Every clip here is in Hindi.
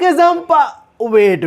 लुकिज्म वेट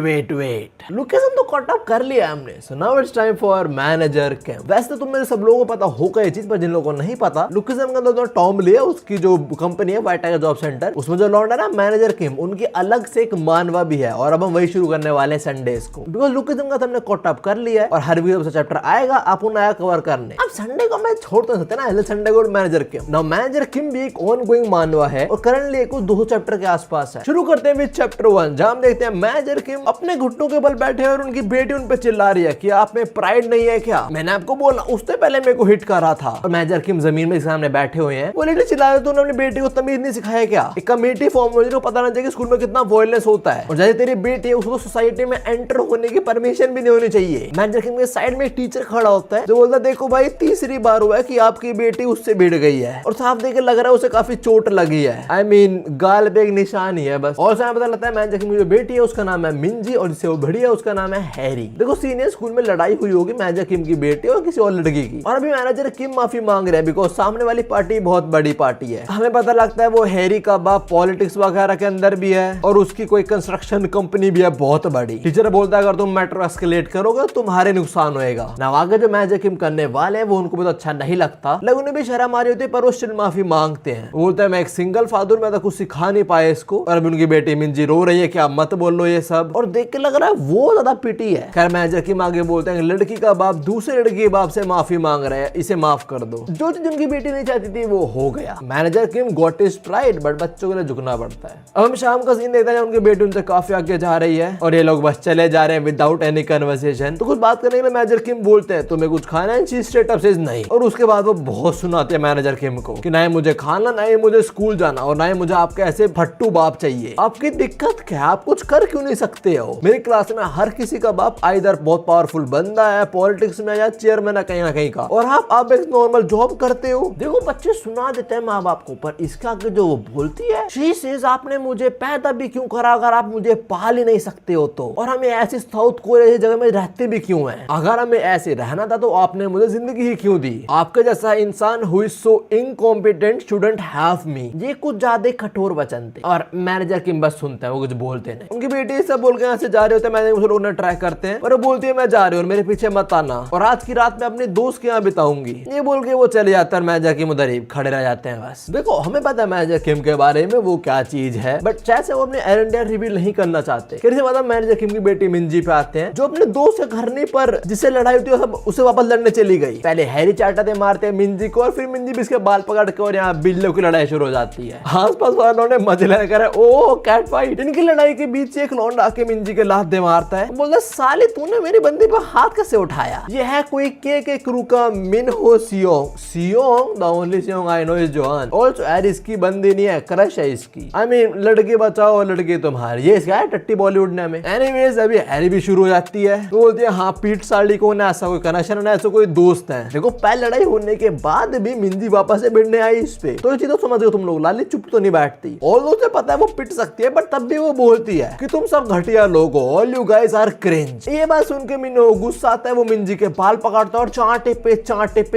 लुकिज्म तो कट ऑफ कर लिया हमने, so now it's time for manager camp. वैसे तो तुम मेरे सब लोगों को पता होगा ये चीज, पर जिन लोगों को नहीं पता, लुकिज्म का अंदर जो टॉम लिया उसकी जो कंपनी है व्हाइट टाइगर जॉब सेंटर, उसमें जो लौंडा ना मैनेजर किम, उनकी अलग से एक मानवा भी है और अब हम वही शुरू करने वाले हैं संडेज को, बिकॉज लुकिज्म का हमने कट ऑफ कर लिया है और हर वीक से चैप्टर आएगा आप नया कवर करने। अब संडे को मैं छोड़ तो सकते ना, संडे को मैनेजर किम। नाउ मैनेजर किम भी एक ऑन गोइंग मानवा है और करंटली कुछ 200 चैप्टर के आसपास है। शुरू करते हैं विद चैप्टर 1, जहां हम देखते हैं मैनेजर किम अपने घुटनों के बल बैठे और उनकी बेटी उन पे चिल्ला रही है कि आप में प्राइड नहीं है क्या? मैंने आपको बोला, उससे पहले मेरे को हिट कर रहा था। और मैनेजर किम जमीन में सामने बैठे हुए हैं, वो लेडी चिल्ला रहे, तूने अपनी बेटी को तमीज नहीं सिखाया क्या? एक कमेटी फॉर्म हो, पता नहीं चाहिए स्कूल में कितना वायलेंस होता है, और जैसे तेरी बेटी है उसको सोसाइटी में एंटर होने की परमिशन भी नहीं होनी चाहिए। मैनेजर किम के साइड में एक टीचर खड़ा होता है जो बोलता है, देखो भाई तीसरी बार हुआ है कि आपकी बेटी उससे भिड़ गई है और साफ देख के लग रहा है उसे काफी चोट लगी है। I mean, गाल पे एक निशान ही है बस। और पता लगता है मैनेजर किम की जो बेटी है उसका नाम है मिंजी और जिससे वो भिड़ी है उसका नाम है हैरी। देखो सीनियर स्कूल में लड़ाई हुई होगी मैनेजर किम की बेटी और किसी और लड़की की, और अभी मैनेजर किम माफी मांग रहे हैं बिकॉज सामने वाली पार्टी बहुत बड़ी पार्टी है। हमें पता लगता है वो हैरी का बाप पॉलिटिक्स वगैरह के अंदर भी है और उसकी कोई कंस्ट्रक्शन कंपनी भी है बहुत बड़ी। टीचर बोलता है अगर तुम मैटर एस्केलेट करोगे तुम्हारे नुकसान होएगा ना। आगे जो मैनेजर किम करने वाले हैं वो उनको बहुत अच्छा नहीं लगता, लेकिन उन्हें भी शर्म आ रही होती है पर वो स्टिल माफी मांगते हैं। बोलते हैं मैं एक सिंगल फादर, मैं तो कुछ सिखा नहीं पाया इसको, और अभी उनकी बेटी मिंजी रो रही है कि आप मत बोलो ये सब, और देख के लग रहा है वो ज्यादा पिटी है। खैर मैनेजर किम आगे बोलते हैं लड़की का बाप दूसरे लड़की के बाप से माफी मांग रहा है, इसे माफ कर दो। जो चीज उनकी बेटी नहीं चाहती थी वो हो गया। Manager Kim got his pride, but बच्चों के लिए झुकना पड़ता है। अब हम शाम का सीन देखते हैं, उनकी बेटी उनसे काफी आगे जा रही है और ये लोग बस चले जा रहे हैं विदाउट एनी कन्वर्सेशन। तो कुछ बात करने के लिए मैनेजर किम बोलते हैं तुम्हें कुछ खाना है? शी स्ट्रेट अप सेज नहीं, और उसके बाद वो बहुत सुनाते हैं मैनेजर किम को कि ना ही मुझे खाना, ना ही मुझे स्कूल जाना, और ना ही मुझे आपके ऐसे फट्टू बाप चाहिए। आपकी दिक्कत क्या है? आप कुछ कर क्यों नहीं सकते हो? मेरी क्लास में हर किसी का बाप आइदर बहुत पावरफुल बंदा है पॉलिटिक्स में या चेयरमैन है कहीं ना कहीं का, और आप एक नॉर्मल जॉब करते हो। देखो बच्चे सुना देते हैं माँ बाप को, पर इसका आगे जो वो बोलती है, शी सेज आपने मुझे पैदा भी क्यों करा अगर आप मुझे पाल ही नहीं सकते हो तो, और हमें ऐसी साउथ कोरिया जगह में रहते भी क्यों हैं? अगर हमें ऐसे रहना था तो आपने मुझे जिंदगी ही क्यों दी? आपके जैसा इंसान who is so incompetent shouldn't have me. ये कुछ ज्यादा कठोर वचन थे और मैनेजर किम बस सुनते हैं, वो कुछ बोलते नहीं। उनकी बेटी सब बोल के यहाँ से जा रहे होते हैं, मैंने लोग ट्राई करते हैं और वो बोलती है मैं जा रही हूँ और मेरे पीछे मत आना, और आज की रात में अपने दोस्त के यहाँ बिताऊंगी। ये बोल के वो चले जाता है, मैनेजर किम उधर ही खड़े रह जाते हैं बस। देखो हमें पता है मैनेजर किम के बारे में वो क्या चीज है, बट शायद से वो अपने एरेंडियर रिवील नहीं करना चाहते। फिर से बाद मैनेजर किम की बेटी मिंजी पे आते हैं जो अपने दोस्त के घर नहीं पर जिससे लड़ाई होती है सब उसे वापस लड़ने चली गई। पहले हैरी चाटाते मारते हैं मिंजी को और फिर मिंजी भी इसके बाल पकड़ के और यहाँ बिल्लियों की लड़ाई शुरू हो जाती है। आसपास वालों ने मजे लेकर ओ कैट फाइट। इनकी लड़ाई के बीच एक लौंडा आके मिंजी के लात दे मारता है, बोलता साले तूने मेरी बंदी पर हाथ कैसे उठाया? ये है कोई के क्रू का Min Ho Seong the only Seong I know is Johan. Also यार इसकी बंदी नहीं है, क्रश है इसकी। आई मीन लड़की बचाओ लड़की तुम्हारी, ये क्या है टट्टी बॉलीवुड ने हमें। एनीवेज अभी हैरी भी शुरू हो जाती है, तो बोलती है हाँ पीट साली को ना ऐसा कोई कनेक्शन है, ऐसा कोई दोस्त है। देखो पहले लड़ाई होने के बाद भी मिंजी वापस से भिड़ने आई इस पे, तो ये चीज तो समझ गए तुम लोग। लाली चुप तो नहीं बैठती, और उसे पता है वो पिट सकती है, बट तब भी वो बोलती है कि तुम सब घटिया लोग हो, all you guys are cringe. ये बात सुन के मिनो गुस्सा आता है, वो मिंजी के बाल पकड़ता है और चांटे पे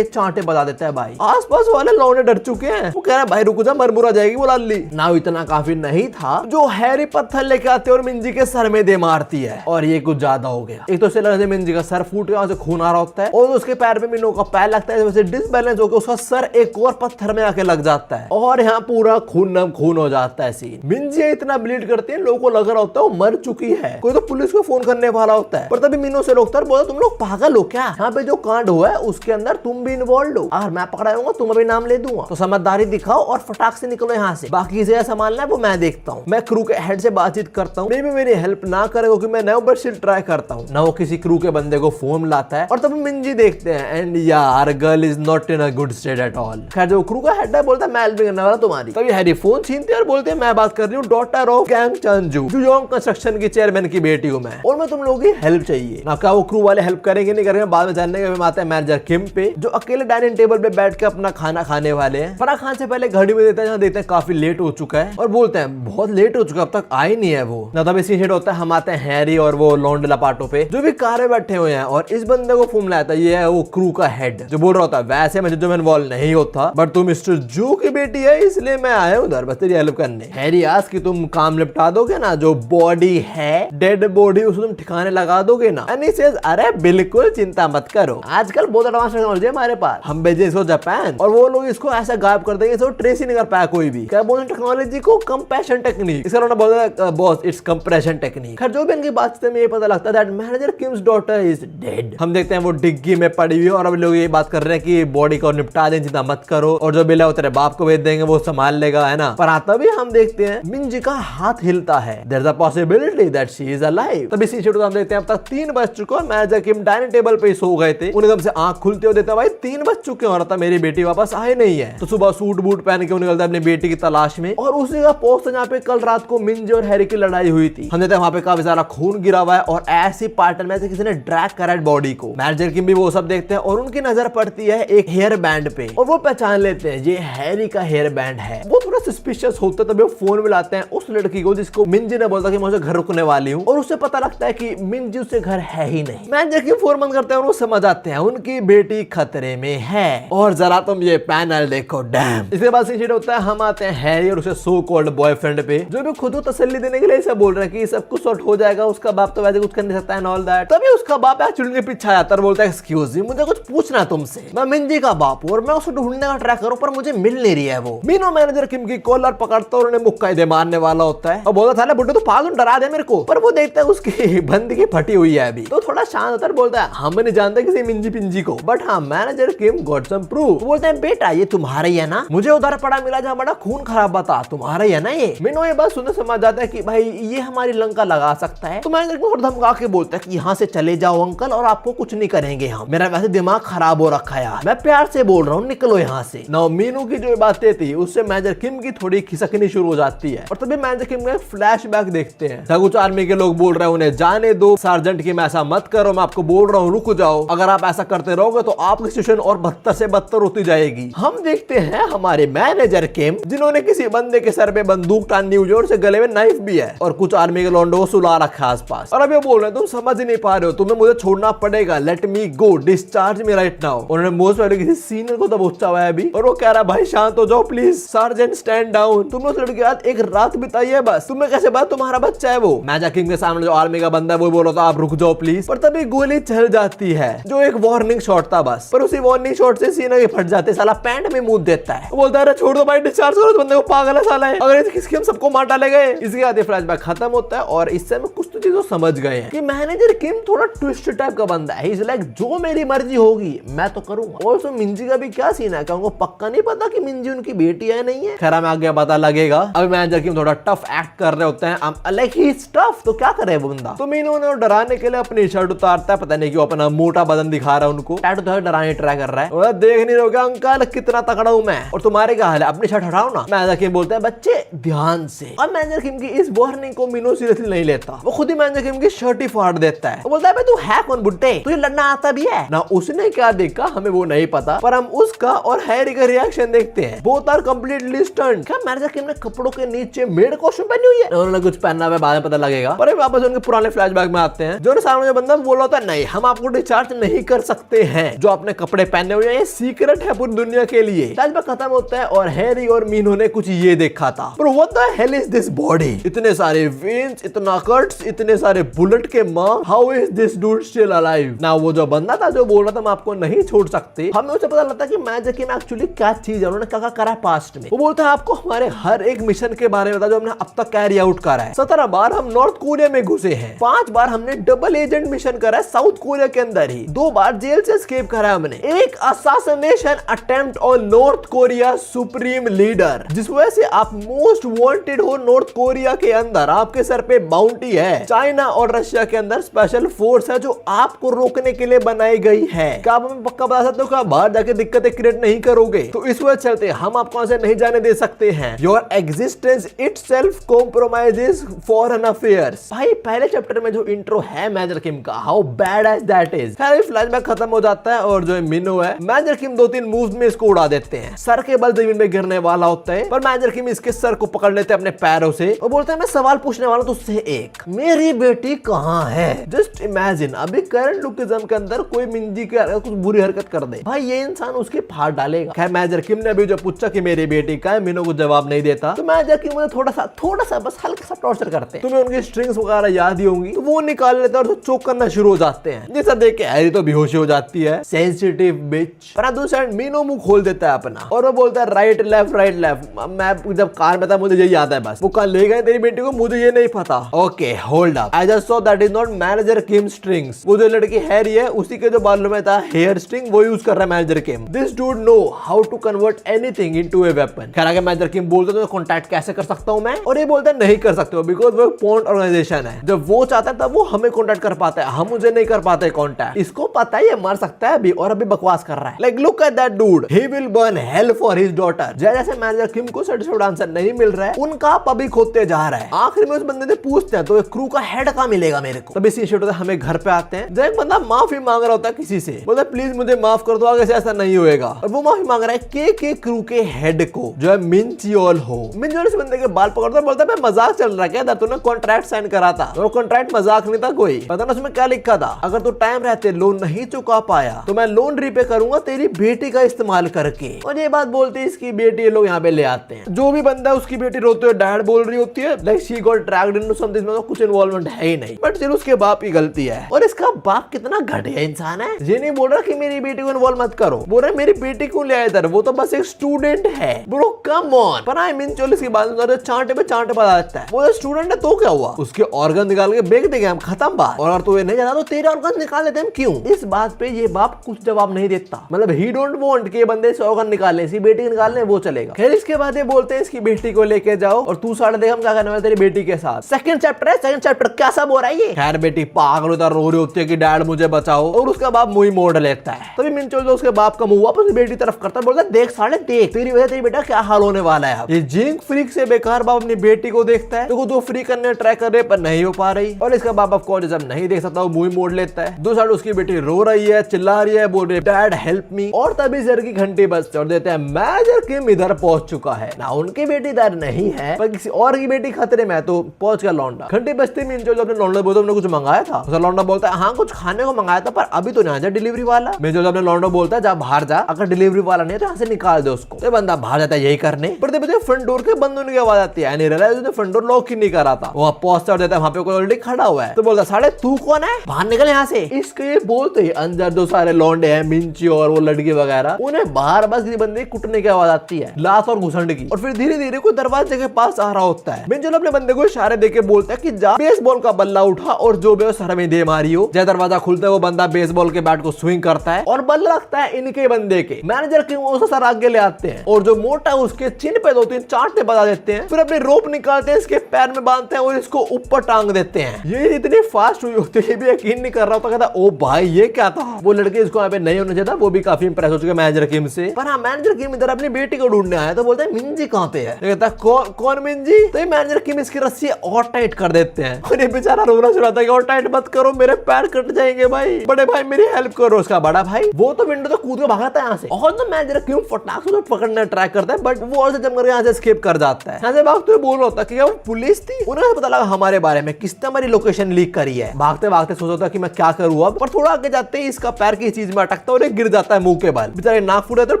चांटे बता देता है। भाई आसपास वाले लौंडे डर चुके हैं, वो कह रहा है भाई रुक जा मरमुरा जाएगी वो लाली ना। इतना काफी नहीं था, जो हैरी पत्थर लेके आते और मिंजी के सर में दे मारती है, और ये कुछ ज्यादा हो गया। एक तो से मिंजी का सर फूट गया, खून आ रहा होता है, और उसके पैर पे मिनो का पैर लगता है, वैसे डिसबैलेंस होकर उसका सर एक और पत्थर में आके लग जाता है और यहाँ पूरा खून हो जाता है सीन। मिंजी इतना ब्लीड करती है, लोगों को लग रहा होता है वो मर चुकी है, कोई तो पुलिस को फोन करने वाला होता है, पर तभी मिनो से रोकता है, बोला तुम लोग पागल हो क्या? यहाँ पे जो कांड हुआ है उसके अंदर तुम भी इन्वॉल्व हो, अगर मैं पकड़ा जाऊंगा तुम्हें भी नाम ले दूंगा, तो समझदारी दिखाओ और फटाक से निकलो यहाँ से। बाकी से संभालना है वो मैं देखता हूँ। मैं क्रू के हेड से बातचीत करता हूँ, मेरी हेल्प ना करे क्योंकि मैं नया बट स्टिल ट्राई करता हूँ ना। वो किसी क्रू के बंदे को फोन लाता है और तब मिंजी देखते हैं, एंड यार girl is not in a good state at all. खैर जो क्रू का हेड है बोलता है मैं हेल्प करने वाला तुम्हारी। तभी हैरी फोन छीनते और बोलते हैं मैं बात कर रही हूँ डॉटर ऑफ गैंग चंजू, जुयोंग कंस्ट्रक्शन की चेयरमैन की बेटी हूँ मैं, और मैं तुम लोगों की हेल्प चाहिए ना। क्या वो क्रू वाले हेल्प करेंगे नहीं करेंगे बाद में जानने के आते हैं मैनेजर किम पे, जो अकेले डाइनिंग टेबल पे बैठ के अपना खाना खाने वाले हैं। फराह खान से पहले घड़ी में देते हैं, देखते हैं काफी लेट हो चुका है और बोलते हैं बहुत लेट हो चुका अब तक आई नहीं है वो ना। तभी सीन होता है, हम आते हैं हैरी और वो लॉन्ड लपाटो पे जो भी कार में बैठे हुए हैं, और इस बंदे को फोन लाया था, ये है वो क्रू का हेड जो बोल रहा होता है वैसे मैं जो इन्वॉल्व नहीं होता, बट तुम मिस्टर जू की बेटी है इसलिए मैं आया हूँ उधर बस तेरी हेल्प करने। हैरी आज की तुम काम निपटा दोगे ना, जो बॉडी बॉडी है, डेड बॉडी, उसको तुम ठिकाने लगा दोगे ना? एंड ही सेज अरे बिल्कुल चिंता मत करो, आजकल बहुत एडवांस टेक्नोलॉजी है हमारे पास, हम भेजे इसको जापान और वो लोग इसको ऐसा गायब कर देंगे, इसको ट्रेस ही नहीं कर पाया कोई भी। क्या बोलते हैं टेक्नोलॉजी को? Compression technique. इसका उन्होंने बोला बॉस इट्स कंप्रेशन टेक्निक। खैर जो भी इनकी बात से ये पता लगता है that manager KIMS daughter is dead. हम देखते हैं वो डिग्गी में पड़ी हुई है और अब लोग ये बात कर रहे हैं कि बॉडी को निपटा दें, चिंता मत करो, और जो बिल है वो तेरे बाप को भेज देंगे, वो संभाल लेगा, है ना। पर तभी हम देखते हैं मिंजी का हाथ हिलता है, there is a possibility that she is alive. तभी सीन शेड्यूल हम देखते हैं अब तक 3 बज चुका है, मैनेजर किम डाइनिंग टेबल पे सो गए थे, उन्हें एकदम से आंख खुलते हुए देता है भाई 3 बज चुके हैं और मेरी बेटी वापस आए नहीं है। तो सुबह सूट बूट पहन के वो निकलता है अपनी बेटी की तलाश में, और उसी का पोस्ट जहाँ पे कल रात को मिंजी और हैरी की लड़ाई हुई थी। हम देखते हैं वहाँ पे काफी सारा खून गिरा हुआ है और ऐसी पार्टनर में से किसी ने ड्रैग करा है बॉडी को। मैनेजर किम भी वो सब देखते हैं और उनकी नजर पड़ती है एक हेयर बैंड पे, और वो पहचान लेते हैं ये हैरी का हेयर बैंड है। वो थोड़ा सस्पिशियस होता है, तभी वो फोन मिलाते हैं उस लड़की को जिसको मिंजी ने बोला कि मैं उसे घर रुकने वाली हूँ, और उसे पता लगता है कि मिंजी उसे घर है ही नहीं। मैनेजर किम फोन बंद करते हैं और वो समझ आते हैं उनकी बेटी खतरे में है। और जरा तुम ये पैनल देखो, डैम। इसके बाद सीन होता है हम आते हैं हैरी और उसे सो कॉल्ड बॉयफ्रेंड पे, जो भी खुद को तसल्ली देने के लिए ऐसा बोल रहा है कि सब कुछ सॉर्ट हो जाएगा, उसका बाप तो वैसे कुछ कर नहीं सकता है ऑल दैट। तभी उसका बाप एक्चुअली के पीछे आ जाता है और बोलता है एक्सक्यूज मी, मुझे कुछ पूछना है तुमसे, मैं मिंजी का बाप हूं और मैं उसे ढूंढने का ट्राई करूं पर मुझे मिल नहीं रही है वो। मीनो मैनेजर किम की कॉलर पकड़ता और उन्हें मुक्का दे मारने वाला होता है और बोलता था बुड्ढे तो पागल, डरा दे मेरे को। पर वो देखता है उसकी बंदगी फटी हुई है अभी, तो थोड़ा शांत होता है, बोलता है हम नहीं जानते किसी मिंजी पिंजी को, बट हाँ मैनेजर किम गॉट सम प्रूफ। बोलते हैं बेटा ये तुम्हारा ही है ना, मुझे उधर पड़ा मिला जहाँ बड़ा खून खराब बता, तुम्हारा ही है ना ये। मीनो ये बात सुनने समझ जाता है कि भाई ये हमारी लंका लगा सकता है, तो मैनेजर किम धमका के बोलता है कि यहाँ से चले जाओ अंकल और आपको कुछ नहीं करेंगे हम, मेरा वैसे दिमाग खराब हो रखा है यार, मैं प्यार से बोल रहा हूँ निकलो यहाँ से। नाउ मीनू की जो बातें थी उससे मैनेजर किम की थोड़ी खिसकनी शुरू हो जाती है, और तभी मैनेजर किम का फ्लैशबैक देखते हैं जहाँ कुछ आर्मी के लोग बोल रहे हैं उन्हें जाने दो, सार्जेंट किम ऐसा मत करो, मैं आपको बोल रहा हूँ रुक जाओ, अगर आप ऐसा करते रहोगे तो आपकी सिचुएशन और बदतर से बदतर होती जाएगी। हम देखते हैं हमारे मैनेजर किम जिन्होंने किसी बंदे के सर पे बंदूक टानी हुई और उसे गले में नाइफ भी है, और कुछ आर्मी के लोंडो को सुला रखा है आसपास, और अब ये बोल रहे हैं तुम समझ ही नहीं पा रहे हो, तुम्हें मुझे छोड़ना पड़ेगा, लेट मी गो, डिस्चार्ज मी राइट नाउ। उन्होंने मोस्ट वाले किसी सीनियर को दबोचा हुआ है अभी, और वो कह रहा है भाई शांत हो जाओ प्लीज, सार्जेंट स्टैंड डाउन, तुमने उस लड़के के साथ एक रात बिताई है बस, तुम्हें कैसे बात, तुम्हारा बच्चा है वो। मैनेजर किम के सामने जो आर्मी का बंदा है वो बोल रहा था आप रुक जाओ प्लीज, पर तभी गोली चल जाती है जो एक वार्निंग शॉट था बस, पर उसी वार्निंग शॉट से सीना के फट जाते, साला पैंट में मुंह देता है, बोलता है छोड़ दो भाई डिस्चार्ज करो, बंदे को पागल है साला है, अगर किसके हम सबको मार डाले गए। इसके बाद फ्लैशबैक खत्म होता है और इससे हम कुछ तो चीजों समझ गए हैं कि मैनेजर किम थोड़ा ट्विस्ट टाइप का बंदा है, इज लाइक जो मेरी मर्जी होगी मैं तो करूंगा। और उसमें मिंजी का भी क्या सीन है, क्या उनको पक्का नहीं पता कि मिंजी उनकी बेटी है नहीं है, खैर हमें आगे पता लगेगा। अभी मैनेजर किम थोड़ा टफ एक्ट कर रहे होते हैं, लाइक ही इज टफ, तो क्या करे वो बंदा, तो मीनू ने डराने के लिए अपनी शर्ट उतारता है, पता नहीं क्यों अपना मोटा बदन दिखा रहा है उनको, टैटू तो डराने ट्राई कर रहा है, और देख नहीं रहोगे अंकल कितना तगड़ा हूं मैं, और तुम्हारे क्या हाल है, अपनी शर्ट हटाओ ना। मैनेजर किम बोलते हैं बच्चे ध्यान से, और मैनेजर किम की इस वार्निंग को मीनू सीरियसली नहीं लेता, वो खुद ही मैनेजर किम की शर्ट ही फाड़ देता है, वो बोलता है तू है कौन बुड्ढे, तुझे लड़ना आता भी है ना। उसने क्या देखा हमें वो नहीं पता, पर हम उसका और हैरी का रिएक्शन देखते हैं, बोथ आर कंप्लीटली स्टन्ड। क्या मैनेजर किम ने कपड़ों के नीचे मेड कॉस्ट्यूम पहनी हुई है, उन्होंने कुछ पहना हुआ है, बाद में पता लगेगा। पर वापस उनके पुराने फ्लैशबैक में आते हैं, जो सामने जो बंदा बोल रहा होता है नहीं हम आपको डिस्चार्ज नहीं कर सकते हैं, जो आपने कपड़े पहने हुए हैं ये सीक्रेट है पूरी दुनिया के लिए। फ्लैशबैक खत्म होता है और हैरी और मीनू ने कुछ ये देखा था, पर what the hell is this body, इतने सारे वेन्स, इतना कट्स, इतने सारे बुलेट के mark, how is this dude still alive. ना वो जो बंदा था जो बोल रहा था मैं आपको नहीं छोड़ सकते, हमें उसे पता लगता कि मैजिक में एक्चुअली क्या चीज है, उन्होंने क्या करा पास्ट में। वो बोलता है आपको हमारे हर एक मिशन के बारे में बता जो हमने अब तक कैरी आउट करा है। 17 बार हम नॉर्थ कोरिया में घुसे हैं, 5 बार हमने डबल एजेंट मिशन करा है साउथ कोरिया के अंदर ही, 2 बार जेल से एस्केप करा है हमने, एक assassination attempt on north Korea supreme leader, जिस वजह से आप मोस्ट वांटेड हो नॉर्थ कोरिया के अंदर, आपके सर पे बाउंटी है। चाइना और रशिया के अंदर स्पेशल फोर्स है जो आपको रोकने के लिए बनाई गई है। क्या आप हमें पक्का बता सकते हो कि आप बाहर जाके दिक्कतें क्रिएट नहीं करोगे? तो इस वजह चलते हम आपको ऐसे नहीं जाने दे सकते हैं। Your existence itself compromises foreign affairs. भाई पहले चैप्टर में जो इंट्रो है मेजर किम का, how bad as that is. खैर फ्लैशबैक खत्म हो जाता है और जो मिनो है मेजर किम 2-3 मूव्स में इसको उड़ा देते हैं, सर के बल जमीन में गिरने वाला होता है, पर मेजर किम इसके सर को पकड़ लेते हैं अपने पैरों से और बोलते हैं मैं सवाल पूछने वाला हूं तुझसे एक, मेरी तेरी बेटी कहाँ है? जस्ट इमेजिन, अभी करंट लुकिज्म के अंदर कोई मिंजी के कुछ बुरी हरकत कर दे, भाई ये इंसान उसके फाड़ डालेगा। खैर मैनेजर किम ने अभी जो पूछा कि मेरी बेटी का है, मीनू को जवाब नहीं देता, तो मैनेजर किम मुझे थोड़ा सा बस हल्का सा टॉर्चर करते हैं। तुम्हें उनकी स्ट्रिंग्स वगैरह याद ही होंगी, तो वो निकाल लेते हैं और चोक करना शुरू हो जाते हैं। जैसा देख के हैरी तो बेहोशी हो जाती है, सेंसिटिव बिच। पर दूसरी साइड मीनू मुंह खोल देता है अपना और वो बोलता है राइट लेफ्ट। मैं जब कार में था मुझे यही याद है, बस वो कल ले गए तेरी बेटी को, मुझे ये नहीं पता। Okay hold up, I just saw that is not manager Kim strings. वो जो लड़की हैरी है उसी के जो बालों में था हेयर स्ट्रिंग, वो यूज कर रहा है manager Kim. This dude know how to convert anything into a weapon. खैर आगे मैनेजर किम बोलते तो कांटेक्ट कैसे कर सकता हूं मैं, और ये बोलता है नहीं कर सकते हो बिकॉज वो पॉन्ड ऑर्गेनाइजेशन है। जब वो चाहता है तब वो हमें कांटेक्ट कर पाता है, हम मुझे नहीं कर पाते कांटेक्ट। इसको पता है ये मर सकता है अभी, और अभी बकवास कर रहा है। Like look at that dude, he will burn hello for his daughter. जैसे मैनेजर किम को सैटिस्फाइड आंसर नहीं मिल रहा है, उनका पबी खोदते जा रहा है। आखिर में उस बंदे से पूछते हैं तो एक क्रू का हेड कहां मिलेगा मेरे को। तब इसी होता है हमें घर पे आते हैं, जब एक बंदा माफी मांग रहा होता है किसी से, बोलता है प्लीज मुझे माफ कर दो, आगे से ऐसा नहीं होएगा। और वो माफी मांग रहा है के क्रू के हेड को, जो है मिन चियोल हो। मिन चियोल इस बंदे के बाल पकड़ता है, बोलता है मैं मजाक चल रहा है क्या, तूने कॉन्ट्रैक्ट साइन करा था, और कॉन्ट्रैक्ट मजाक नहीं था कोई। पता ना उसमें क्या लिखा था, अगर तू टाइम रहते लोन नहीं चुका पाया तो मैं लोन रीपे करूंगा तेरी बेटी का इस्तेमाल करके। और ये बात बोलते हैं इसकी बेटी लोग यहाँ पे ले आते हैं। जो भी बंदा उसकी बेटी रोते हुए डैड बोल रही होती है, like she got dragged into something, मतलब कुछ इन्वॉल्वमेंट है ही नहीं, बट चलो उसके बाप की गलती है। और इसका बाप कितना घटिया इंसान है, ये नहीं बोल रहा कि मेरी बेटी को इन्वॉल्व मत करो, बोल रहा मेरी बेटी को ले आए इधर, वो तो बस एक स्टूडेंट है। Bro come on. पर आई मीन चलो इसकी बात चांटे पे चांटे बता देता है, वो स्टूडेंट है तो क्या हुआ, उसके ऑर्गन निकाल के बेच देंगे हम, खत्म बात। और अगर तू ये नहीं जाता तो तेरे ऑर्गन निकाल देते हम, क्यों? इस बात पे ये बाप कुछ जवाब नहीं देता, मतलब ही डोंट वांट कि बंदे से ऑर्गन निकालने, इसकी बेटी निकालने वो चलेगा। खैर इसके बाद ये बोलते हैं इसकी बेटी को लेके जाओ और तू साढ़े देख हम क्या करने वाले तेरी बेटी के साथ। सेकंड चैप्टर है, सेकंड चैप्टर क्या सब हो रहा है ये। खैर बेटी पागल होता रो रही होती है कि डैड मुझे बचाओ, और उसका बाप मुंह मोड़ लेता है। तभी मिनचोल उसके बाप का मुंह वापस बेटी तरफ करता है, बोलता है देख साढ़े देख तेरी वजह तेरी बेटा क्या हाल होने वाला है। ये जिंक फ्रीक से बेकार बाप अपनी बेटी को देखता है, तो फ्री करने ट्राई कर रहे पर नहीं हो पा रही, और इसका बाप ऑफ कोर्स जब नहीं देख सकता वो मुंह मोड़ लेता है। दो साइड उसकी बेटी रो रही है, चिल्ला रही है, बोल रही है डैड हेल्प मी। और तभी सर की घंटी बजते और देते हैं मैनेजर किम इधर पहुंच चुका है ना, उनकी बेटी इधर नहीं है पर किसी और की बेटी खतरे में, तो पहुंच गया लौंडा। घंटी बजते मिनचोल अपने लौंडा बोलता हमने कुछ मंगाया था, उसका लौंडा बोलता है हाँ कुछ खाने को मंगाया था पर अभी तो नहीं आया डिलीवरी वाला। मिनचोल अपने लौंडा बोलता है जा बाहर जा, अगर डिलीवरी वाला नहीं है तो यहाँ से निकाल दे उसको। तो बंदा बाहर जाता है यही करने, पर फ्रंट डोर के बंद होने की आवाज आती है, उसने फ्रंट डोर लॉक ही नहीं करा था। वहाँ पहुंचता देता है वहाँ पे कोई ऑलरेडी खड़ा हुआ है, तो बोलता साले तू कौन है, बाहर निकल यहाँ से। इसके ये बोलते ही अंदर जो सारे लौंडे हैं मिंची और वो लड़की वगैरह, उन्हें बाहर बस किसी बंदे कुटने की आवाज आती है, लात और घुसंड की, और फिर धीरे धीरे कोई दरवाजे के पास आ रहा होता है। मिंचो अपने बंदे को इशारे देके बोलता है कि जा बेसबॉल का बल्ला उठा और जो भी सर में दे मारी हो। जब दरवाजा खुलता है वो बंदा बेसबॉल के बैट को स्विंग करता है और बल्ला लगता है इनके बंदे के। मैनेजर के वो सर आगे ले आते हैं और जो मोटा है उसके चिन पे दो तीन चांटे बजा देते हैं, फिर अपनी रोप निकालते हैं, इसके पैर में बांधते हैं और इसको ऊपर टांग देते हैं। ये इतनी फास्ट हुई होती है, भी यकीन नहीं कर रहा होता, कहता ओ भाई ये क्या था। वो लड़के इसको यहाँ पे नहीं होना चाहिए था, वो भी काफी इंप्रेस हो चुके मैनेजर किम से। पर हाँ मैनेजर किम इधर अपनी बेटी को ढूंढने आया, तो बोलते हैं मिंजी कहाँ पे है, कहता कौन मिंजी। तो मैनेजर किम इसकी रस्सी और टाइट कर देते हैं और ये बेचारा रोना शुरू होता है और टाइट मत करो मेरे पैर कट जाएंगे भाई, बड़े भाई मेरी हेल्प करो। उसका बड़ा भाई वो तो विंडो तो कूद के भागता है यहाँ से, और तो मैनेजर किम फटाक से पकड़ने ट्राई करता है, बट वो और से जम करके यहाँ से एस्केप कर जाता है। यहाँ से भागते हुए बोल रहा होता है कि वो पुलिस थी, उन्हें पता लगा हमारे बारे में, किसने हमारी लोकेशन लीक करी है। भागते भागते सोच रहा था कि मैं क्या करूँ अब, पर थोड़ा आगे जाते ही इसका पैर किसी चीज में अटकता है और गिर जाता है मुंह के बल, बेचारे नाक फूट जाता है।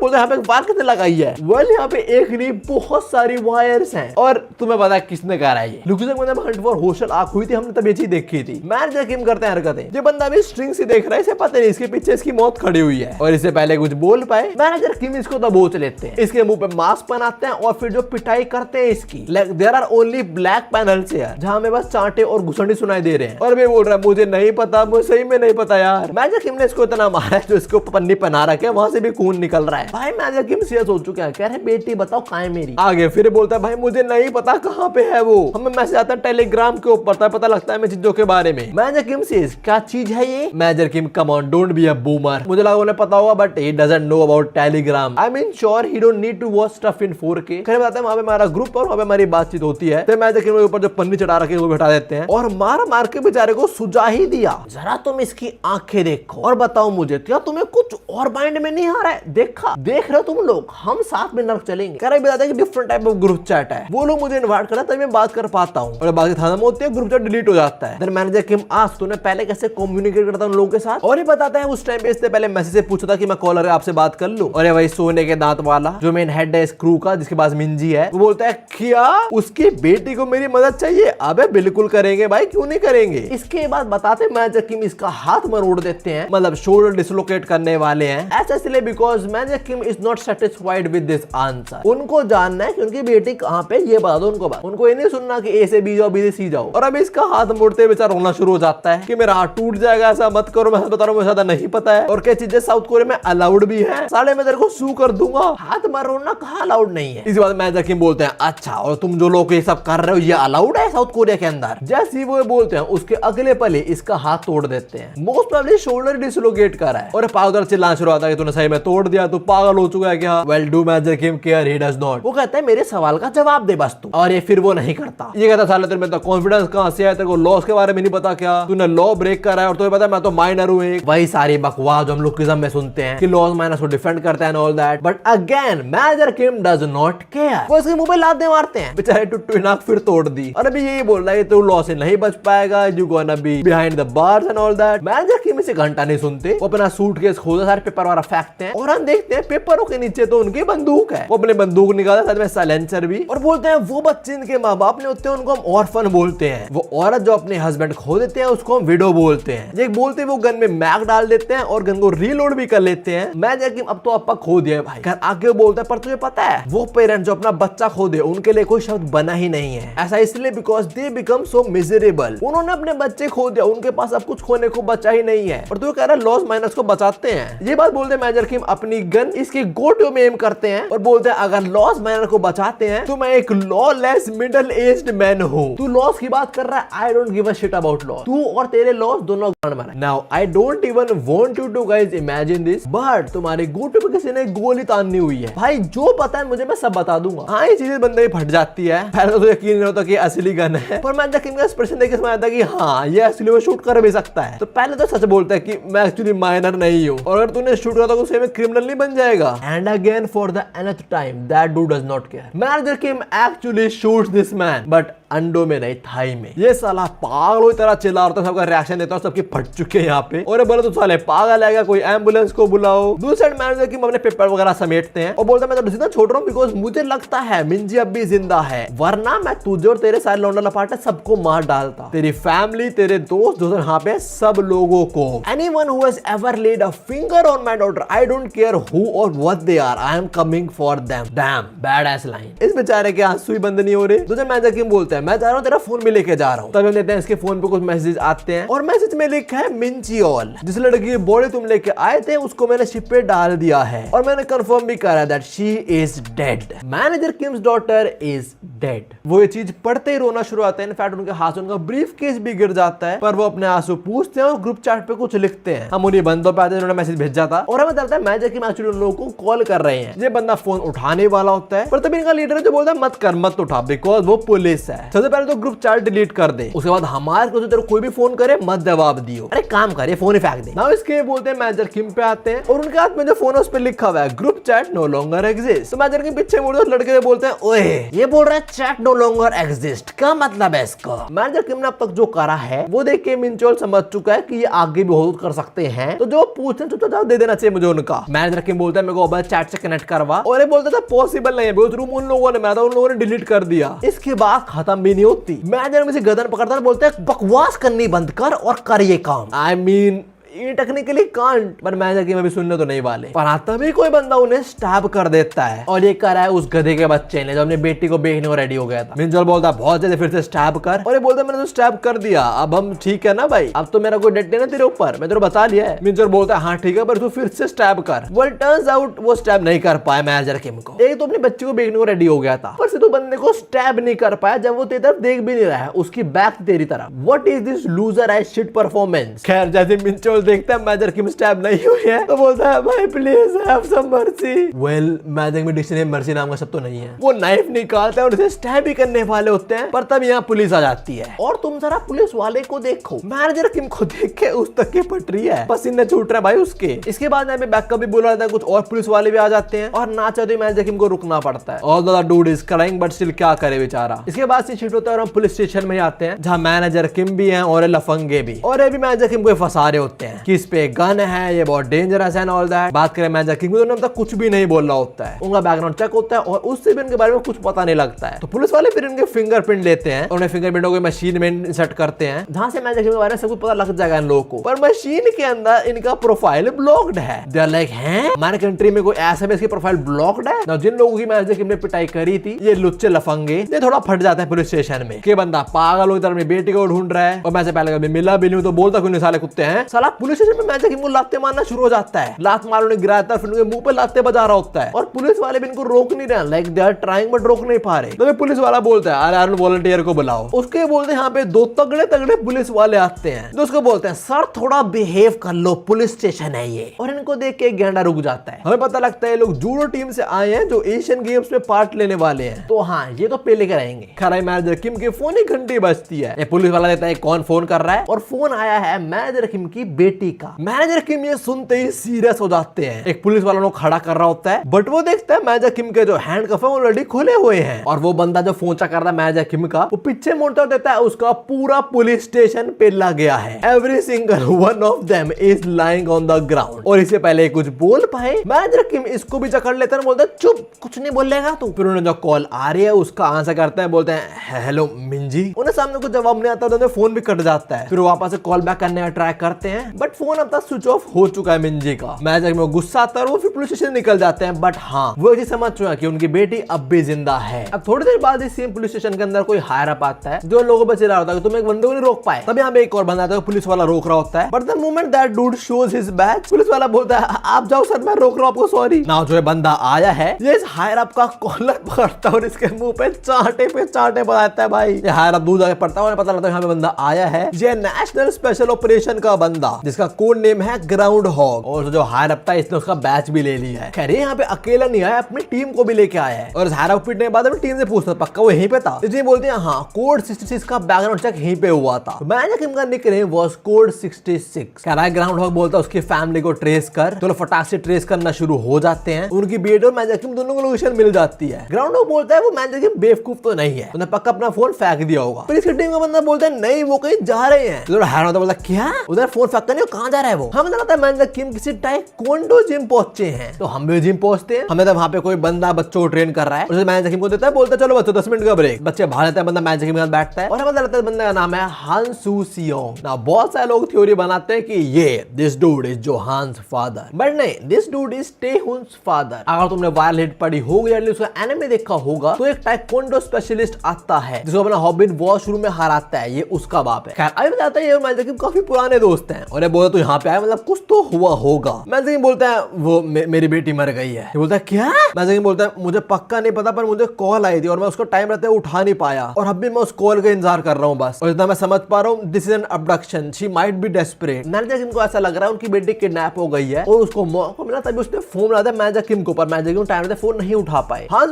बोलते हैं यहाँ पे वायर कितने लगाई है, वेल यहाँ पे एक नहीं बहुत सारी वायर्स हैं, और तुम्हें पता है किसने कहा है ये लुकिज्म के अंदर हंट फॉर होशल आंख हुई थी, हमने तब ये चीज देखी थी। मैनेजर किम करते हैं हरकतें, ये बंदा भी स्ट्रिंग से देख रहा है, इसे पता नहीं इसके पीछे इसकी मौत खड़ी हुई है, और इससे पहले कुछ बोल पाए मैनेजर किम इसको दबोच लेते हैं, इसके मुंह पे मास्क पहनाते हैं और फिर जो पिटाई करते हैं इसकी, there are only black panels है जहां में बस चांटे और घुसंडी सुनाई दे रहे हैं। और मैं बोल रहा है मुझे नहीं पता, मुझे सही में नहीं पता यार। मैनेजर किम ने इसको इतना मारा है जो इसको पन्नी पहना रखे वहां से भी खून निकल रहा है। भाई मैनेजर किम सीरियस हो चुका है, कह रहे बेटी बताओ कहाँ है मेरी। आगे फिर बोलता है भाई मुझे नहीं पता कहाँ पे है वो, हमें मैसेज आता है टेलीग्राम के ऊपर, तब पता लगता है हमें चीजों के बारे में। मैनेजर किम से क्या चीज है ये। Manager Kim come on don't be a boomer, मुझे लगा उन्हें पता होगा but he doesn't know about Telegram. I mean sure he don't need to watch stuff in 4K। खैर बताते हैं वहां पे हमारा ग्रुप और वहां पे हमारी बातचीत होती है, तो मैनेजर किम के ऊपर जो पन्नी चढ़ा रखे वो बैठा देते हैं और मार के बेचारे को सुझा ही दिया, जरा तुम इसकी आंखें देखो और बताओ मुझे क्या तुम्हें कुछ और माइंड में नहीं आ रहा है। देख रहे हो तुम लोग, हम साथ में नर्क चलेंगे। कह रहे बताते हैं कि different type of group chat है, वो लोग मुझे इन्वाइट करते तभी मैं बात कर पाता हूँ, और बाकी खत्म होती है ग्रुप चैट डिलीट हो जाता है। देन मैनेजर किम आस्क तूने पहले कैसे कम्युनिकेट करता उन लोगों के साथ, और ये बताता है उस टाइम पे इससे पहले मैसेज से पूछा था कि मैं कॉलर आपसे बात कर लूं, और वही सोने के दांत वाला जो मेन हेड है इस क्रू का जिसके पास मिंजी है, वो बोलता है क्या उसकी बेटी को मेरी मदद चाहिए? अबे बिल्कुल करेंगे भाई, क्यों नहीं करेंगे। इसके बाद बताते मैनेजर किम इसका हाथ मरोड़ देते हैं, मतलब शोल्डर डिसलोकेट करने वाले हैं। ऐसा इसलिए because manager Kim is not satisfied with this answer. उनको जानना है कि उनकी बेटी कहां पे, ये बता दो उनको बात। उनको ये नहीं सुनना कि ए से बी जाओ, बी से सी जाओ। और अब इसका हाथ मोड़ते बेचारा रोना शुरू हो जाता है कि मेरा हाथ टूट जाएगा, ऐसा मत करो, मैं बता रहा हूँ मुझे ज्यादा नहीं पता है, और क्या चीजें साउथ कोरिया में अलाउड भी है, साले मैं तेरे को सू कर दूंगा। हाथ मरोना कहाँ अलाउड नहीं है। इसी बात मैनेजर किम बोलते हैं अच्छा, और तुम जो लोग ये सब कर रहे हो ये अलाउड है साउथ कोरिया के अंदर? जैसे ही वो बोलते हैं उसके अगले पल इसका हाथ तोड़ देते हैं। मोस्ट प्रोबेबली शोल्डर डिसलोकेट कर रहा है, और पागल चिल्लाना शुरू होता है कि तूने सही में तोड़ दिया, तू पागल हो चुका है क्या? Well do manager Kim care, he does not. वो कहता है मेरे सवाल का जवाब दे बस तू, और ये फिर वो नहीं करता। ये कहता साले तेरे में तो कॉन्फिडेंस कहां से है, तेरे को लॉस के बारे में नहीं पता क्या? तूने लॉ ब्रेक करा है और तुम्हें पता है मैं तो माइनर हूं एक। वही सारी बकवास जो हम लुकिज्म में सुनते हैं कि लॉज माइनस को डिफेंड करता है all that, but again manager Kim does not care. वो इसके मुंह पे लात मारते हैं, बेचारे टुट्टू नाक फिर तोड़ दी, और अभी यही बोल रहा है तू लॉ से नहीं बच पाएगा, you gonna be behind the bars and all that. Manager Kim इसे घंटा नहीं सुनते, वो अपना सूटकेस खोलते सारे पेपर वाला फेंकते हैं, और हम देखते हैं पेपरों के नीचे तो उनकी बंदूक है। वो अपने बंदूक निकालते साथ में साइलेंसर भी, और बोलते हैं वो बच्चे इनके माँ बाप ने होते हैं उनको हम ऑर्फन बोलते हैं। वो औरत जो अपने हस्बैंड खो देते हैं उसको हम विडो बोलते हैं। ये बोलते वो गन में मैग डाल देते हैं और गन को रीलोड भी कर लेते हैं। मैनेजर किम अब तो अपा खो दिया है भाई, आगे बोलता है पर तुझे पता है वो पेरेंट जो अपना बच्चा खो दे उनके लिए कोई शब्द बना ही नहीं है। ऐसा इसलिए because they become so miserable. उन्होंने अपने बच्चे खो दिया, उनके पास अब कुछ खोने को बचा ही नहीं है, और तू कह रहा है लॉस माइनस को बचाते हैं। ये बात बोलते मैनेजर किम अपनी गन इसके गोटो में एम करते हैं और बोलते हैं अगर लॉस माइनस को बचाते हैं तो मैं एक लॉलेस मिडिल एज्ड मैन हूं। तू लॉस की बात कर रहा है, I don't give a shit about loss. तू और तेरे लॉस दोनों गांड मारे। Now I don't even want you to guys imagine this, but तुम्हारे गोटो पे किसी ने गोली तानी हुई है भाई, जो पता है मुझे मैं सब बता दूंगा। हाँ ये चीजें बंदे फट जाती है, पहले तो यकीन नहीं होता कि असली गन है, पर मैनेजर किम का एक्सप्रेशन देख के समझ आता है कि हाँ ये असली वो शूट कर भी सकता है। तो पहले तो सच बोलता है कि मैं एक्चुअली माइनर नहीं हूँ, और अगर तूने शूट करा तो उसे में क्रिमिनल नहीं बन जाएगा। And again for the nth time that dude does not care. Manager Kim actually shoots this man, but अंडों में नहीं थाई में। ये साला पागल की तरह चिल्ला रहा था, सबका रिएक्शन देता है, सबके फट चुके हैं यहाँ पे। और बोले तो साले पागल है, कोई एम्बुलेंस को बुलाओ। दूसरी साइड मैनेजर किम अपने पेपर वगैरह समेटते हैं और बोलता है मैं तो सीधा छोड़ रहा हूँ बिकॉज मुझे लगता है मिंजी अब भी जिंदा है, वरना मैं तुझे और तेरे सारे लौंडा लपाटे सबको मार डालता, तेरी फैमिली, तेरे दोस्त जो यहाँ पे सब लोगों को। Anyone who has ever laid a finger on my daughter, I don't care who or what they are, I am coming for them. Damn badass line. इस बेचारे के आंसू ही बंद नहीं हो रहे। दूसरे मैनेजर किम बोलते हैं मैं जा रहा हूँ, तेरा फोन भी लेके जा रहा हूँ। तब हम देखते हैं इसके फोन पे कुछ मैसेज आते हैं, और मैसेज में लिखा है मिंचियोल, जिस लड़की की बॉडी तुम लेके आए थे उसको मैंने शिप पे डाल दिया है, और मैंने कंफर्म भी करा that she is dead. Manager KIMS daughter is dead. वो ये चीज पढ़ते ही रोना शुरू आता है। इनफैक्ट उनके हाथ से उनका ब्रीफ केस भी गिर जाता है, पर वो अपने आंसू पूछते हैं और ग्रुप चैट पे कुछ लिखते हैं। हम उन्हीं बंदों पे आते हैं जिन्होंने मैसेज भेजा था, और हमें चलता है मैनेजर किम एक्चुअली उन लोगों को कॉल कर रहे हैं। ये बंदा फोन उठाने वाला होता है, पर तभी इनका लीडर जो बोलता है मत कर, मत उठा, बिकॉज वो पुलिस है। सबसे पहले तो ग्रुप चैट डिलीट कर दे, उसके बाद हमारे को तेरे कोई भी फोन करे मत जवाब दियो। अरे काम करे, फोन ही फेंक दे। नाउ इसके बोलते हैं मैनेजर किम पे आते हैं, और उनके हाथ में जो फोन है उस पे लिखा हुआ है group chat no longer exist. तो मैनेजर के पीछे मुड़ के लड़के बोलते हैं ओए ये बोल रहा है चैट नो लॉन्गर एग्जिस्ट, क्या मतलब है इसका? मैनेजर किम ने अब तक जो करा है वो देख के मिंचोल समझ चुका है कि ये आगे भी बहुत कर सकते हैं, तो जो पूछते हैं तो दे देना चाहिए मुझे उनका। मैनेजर किम बोलता है मेरे को अब चैट से कनेक्ट करवा, और ये बोलता था पॉसिबल नहीं है, रूम उन लोगों ने बनाया था, उन लोगों ने डिलीट कर दिया। इसके बाद खत्म भी नहीं होती। मैनेजर मुझे गदन पकड़ता है, बोलता है बकवास करनी बंद कर और कर ये काम। आई मीन ये टेक्निकली कांट, पर मैनेजर की मैं भी सुनने तो नहीं वाले। पर हाँ तभी कोई बंदा उन्हें स्टैब कर देता है, और ये कर रहा है उस गधे के बच्चे ने जो अपनी बेटी को बेचने को रेडी हो गया था। मिंजल बोलता बहुत जल्दी फिर से स्टैब कर, और ये बोलता मैंने तो स्टैब कर दिया, अब हम ठीक है ना भाई, अब तो मेरा कोई डेट नहीं ना तेरे ऊपर, मैं तेरे बता लिया है। मिंजल बोलता है हाँ ठीक है, पर तू फिर से स्टैब कर। वेल टर्न्स आउट वो स्टैब नहीं कर पाया मैनेजर किम को। एक तो अपनी बच्ची को बेचने को रेडी हो गया था, पर से तो बंदे को स्टैब नहीं कर पाया जब वो तेरी तरफ देख भी नहीं रहा है, उसकी बैक तेरी तरफ। What is this loser as shit performance. खैर जैसे मिंजल वो देखता है मैनेजर किम स्टैब नहीं हुई है तो बोलता है भाई please have some mercy. Well manager में डिक्शनरी में मर्सी नाम का शब्द तो नहीं है। वो नाइफ निकालता है और उसे स्टैब ही करने वाले होते हैं, पर तब यहाँ पुलिस आ जाती है और तुम जरा पुलिस वाले को देखो, मैनेजर किम को देख के उस तक की पट रही है, पसीने छूट रहा है भाई उसके। इसके बाद यहाँ पे बैकअप भी बोला जाता है, कुछ और पुलिस वाले भी आ जाते हैं और ना चाहते मैनेजर किम को रुकना पड़ता है। All the dude is crying but still क्या करे बेचारा। इसके बाद से शिफ्ट होता है और हम पुलिस स्टेशन में आते हैं जहाँ मैनेजर किम भी है और लफंगे भी, और ये भी मैनेजर किम को फंसा रहे होते हैं कि इस पे गन है, ये बहुत डेंजरस है ऑल दैट। बात करें मैनेजर किम को तो कुछ भी नहीं बोल रहा होता है, उनका बैकग्राउंड चेक होता है और उससे भी उनके बारे में कुछ पता नहीं लगता है। तो पुलिस वाले फिर इनके फिंगरप्रिंट लेते हैं और उन्हें फिंगरप्रिंटों को मशीन में सेट करते हैं जहां से मैनेजर के बारे में सब कुछ पता लग जाएगा इन लोगों को। पर मशीन के अंदर इनका प्रोफाइल ब्लॉक्ड है। दे आर लाइक हैं हमारे कंट्री में कोई ऐसा भी इसकी प्रोफाइल ब्लॉक्ड है ना। जिन लोगों की मैनेजर किम ने पिटाई करी थी ये लुच्चे लफंगे, ये थोड़ा फट जाता है पुलिस स्टेशन में कि बंदा पागल हो, इधर अपनी बेटी को ढूंढ रहा है और मैं से पहले कभी मिला भी नहीं तो बोलता क्यों नहीं साले कुत्ते हैं। साला पुलिस स्टेशन में मैनेजर किम को लाते मारना शुरू हो जाता है, लात मार उन्हें गिराता है, फिर उनके मुंह पे लाते बजा रहा होता है और पुलिस वाले भी इनको रोक नहीं रहे, like they are trying but रोक नहीं पा रहे। तो पुलिस वाला बोलता है अरे वॉलंटियर को बुलाओ। उसके बोलते हैं यहाँ पे दो तगड़े तगड़े पुलिस वाले आते हैं जो उसको बोलते हैं सर थोड़ा बिहेव कर लो, पुलिस स्टेशन है ये। और इनको देख के गेंडा रुक जाता है। हमें पता लगता है ये लोग जूडो टीम से आए हैं जो एशियन गेम्स में पार्ट लेने वाले हैं। तो हाँ ये तो पे लेकर आएंगे। खराई मैनेजर किम के फोन ही घंटी बजती है। ये पुलिस वाला देता है कौन फोन कर रहा है और फोन आया है मैनेजर किम की बेटी का। मैनेजर किम ये सुनते ही सीरियस हो जाते हैं। एक पुलिस वाला लोग खड़ा कर रहा होता है बट वो देखता है मैनेजर किम के जो हैंड कफ है ऑलरेडी खुले हुए हैं और वो बंदा जो फोन कर रहा है मैनेजर किम का वो पीछे मोड़ता देता है, उसका पूरा पुलिस स्टेशन पेला गया है। Every single one of them is lying on the ground. और इससे पहले कुछ बोल पाए मैनेजर किम इसको भी जकड़ लेता है, बोलता है चुप कुछ नहीं बोलेगा तू। फिर उन्हें जो कॉल आ रही है उसका आंसर करते हैं, बोलते हैं हेलो मिंजी। उन्हें सामने कुछ जवाब नहीं आता, उन्हें फोन भी कट जाता है। फिर वापस से कॉल बैक करने का ट्राई करते हैं बट फोन अब तक स्विच ऑफ हो चुका है मिंजी का। मैनेजर किम गुस्सा आता है और वो फिर पुलिस स्टेशन निकल जाते हैं बट हाँ वो ये समझ चुका कि उनकी बेटी अब भी जिंदा है। अब थोड़ी देर बाद इस सेम पुलिस स्टेशन के अंदर कोई हायर अप आता है जो लोगों पर चिल्ला होता है कि तुम एक बंदे को नहीं रोक पाए। तब यहाँ पे एक और बंदा आता है, पुलिस वाला रोक रहा होता है but the moment that dude shows his batch police वाला बोलता है आप जाओ सर मैं रोक रहा हूँ आपको सॉरी। ना जो बंदा आया है ये इस हायर अप का कॉलर पकड़ता है और इसके मुंह पे चांटे बनाता है। भाई ये हायर अप दूर जाके पड़ता है और पता लगता है यहाँ पे बंदा आया है ये नेशनल स्पेशल ऑपरेशन का बंदा जिसका कोड नेम है ग्राउंड हॉग। और जो हायर अप था इसने उसका बैच भी ले लिया है। खैर यहाँ पे अकेला नहीं आया, अपनी टीम को भी लेके आया है और हायर अप पीटने के बाद टीम से पूछता पक्का वो यहीं पे था। इसलिए बोलते हैं हाँ कोड 66 का बैकग्राउंड चेक यहीं पे हुआ था। मैनेजर किम का निकनेम वाज कोड 66। कह रहा है ग्राउंड हॉग बोलता है उसकी फैमिली को ट्रेस कर, तो फटाक से ट्रेस करना शुरू हो जाते हैं। उनकी बेटी और मैनेजर किम दोनों को लोकेशन मिल जाती है। ग्राउंड हॉग बोलता है वो मैनेजर किम बेवकूफ तो नहीं है, उन्हें पक्का अपना फोन फेंक दिया होगा। फिर इसकी टीम का बंदा बोलता है नहीं वो कहीं जा रहे हैं। तो हैरान होता बोलता क्या उधर फोन फेंक कर नहीं कहां जा रहा है वो। हमें लगता है मैनेजर किम किसी टाइकोंडो जिम पहुंचे हैं। तो हम भी जिम पहुंचते हैं। हमें तो वहां पे कोई बंदा बच्चों को ट्रेन कर रहा है, उसे मैनेजर किम को देता है, बोलता है चलो बच्चों 10 मिनट का ब्रेक। बच्चे बाहर लेते हैं, बंदा मैनेजर किम के साथ बैठता है और हमें लगता है बंदे का नाम है हान सू सियोंग। ना बहुत सारे लोग थ्योरी बनाते हैं कि ये this dude is Johannes father, but नहीं दिस डूड इज टेहुन्स फादर। अगर तुमने वायरल हिट पढ़ी होगी या उसका एनिमे देखा होगा तो एक टाइकोंडो स्पेशलिस्ट आता है जिसको अपना हॉबिन वॉशरूम में हराता है, ये उसका बाप है। खैर अभी बताता है ये और मैनेजर किम काफी पुराने दोस्त हैं और ये बोलता तू यहाँ पे आया मतलब कुछ तो हुआ होगा। मैनेजर किम बोलता है वो मेरी बेटी मर गई है। ये बोलता है क्या? मैनेजर किम बोलता है मुझे पक्का नहीं पता पर मुझे कॉल आई थी और मैं उसको टाइम रहते उठा नहीं पाया और अब भी मैं उस कॉल का इंतजार कर रहा हूँ बस। और जितना मैं समझ पा रहा हूँ this is an abduction, she might be desperate. Manager Kim को ऐसा लग रहा है उनकी बेटी किडनैप हो गई है और उसको मौका मिला तभी उसने फोन लगाया था मैनेजर किम को, पर मैनेजर किम टाइम रहते फोन नहीं उठा पाए। हाँ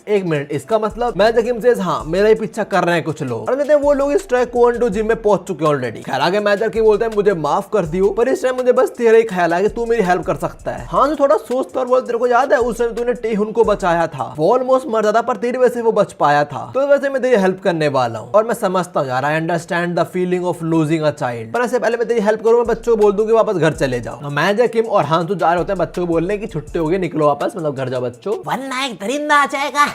एक मिनट इसका मतलब मैनेजर किम से हाँ मेरा ही पीछा कर रहे हैं कुछ लोग और कहते हैं वो लोग इस टाइकोंडो जिम में पहुंच चुके हैं ऑलरेडी। खैर आगे मैनेजर किम बोलता है मुझे माफ कर दियो पर इस टाइम मुझे बस तेरा ही ख्याल है कि तू मेरी हेल्प कर सकता है। हाँ थोड़ा सोचता और बोल तेरे को याद है उस समय तूने टेहुन को बचाया था, वो ऑलमोस्ट मर जाता पर तेरी वजह से वो बच पाया था, तो वैसे मैं तेरी हेल्प करने वाला हूँ और मैं समझता हूँ यार I understand the feeling of losing a child, पर ऐसे पहले मैं तेरी हेल्प करूँ मैं बच्चों को बोल दूं कि वापस घर चले जाओ। मैनेजर किम और हान तो जा रहे होते हैं बच्चों को बोलने की छुट्टी हो गई निकलो वापस मतलब घर जाओ बच्चों वरना एक दरिंदा आ जाएगा।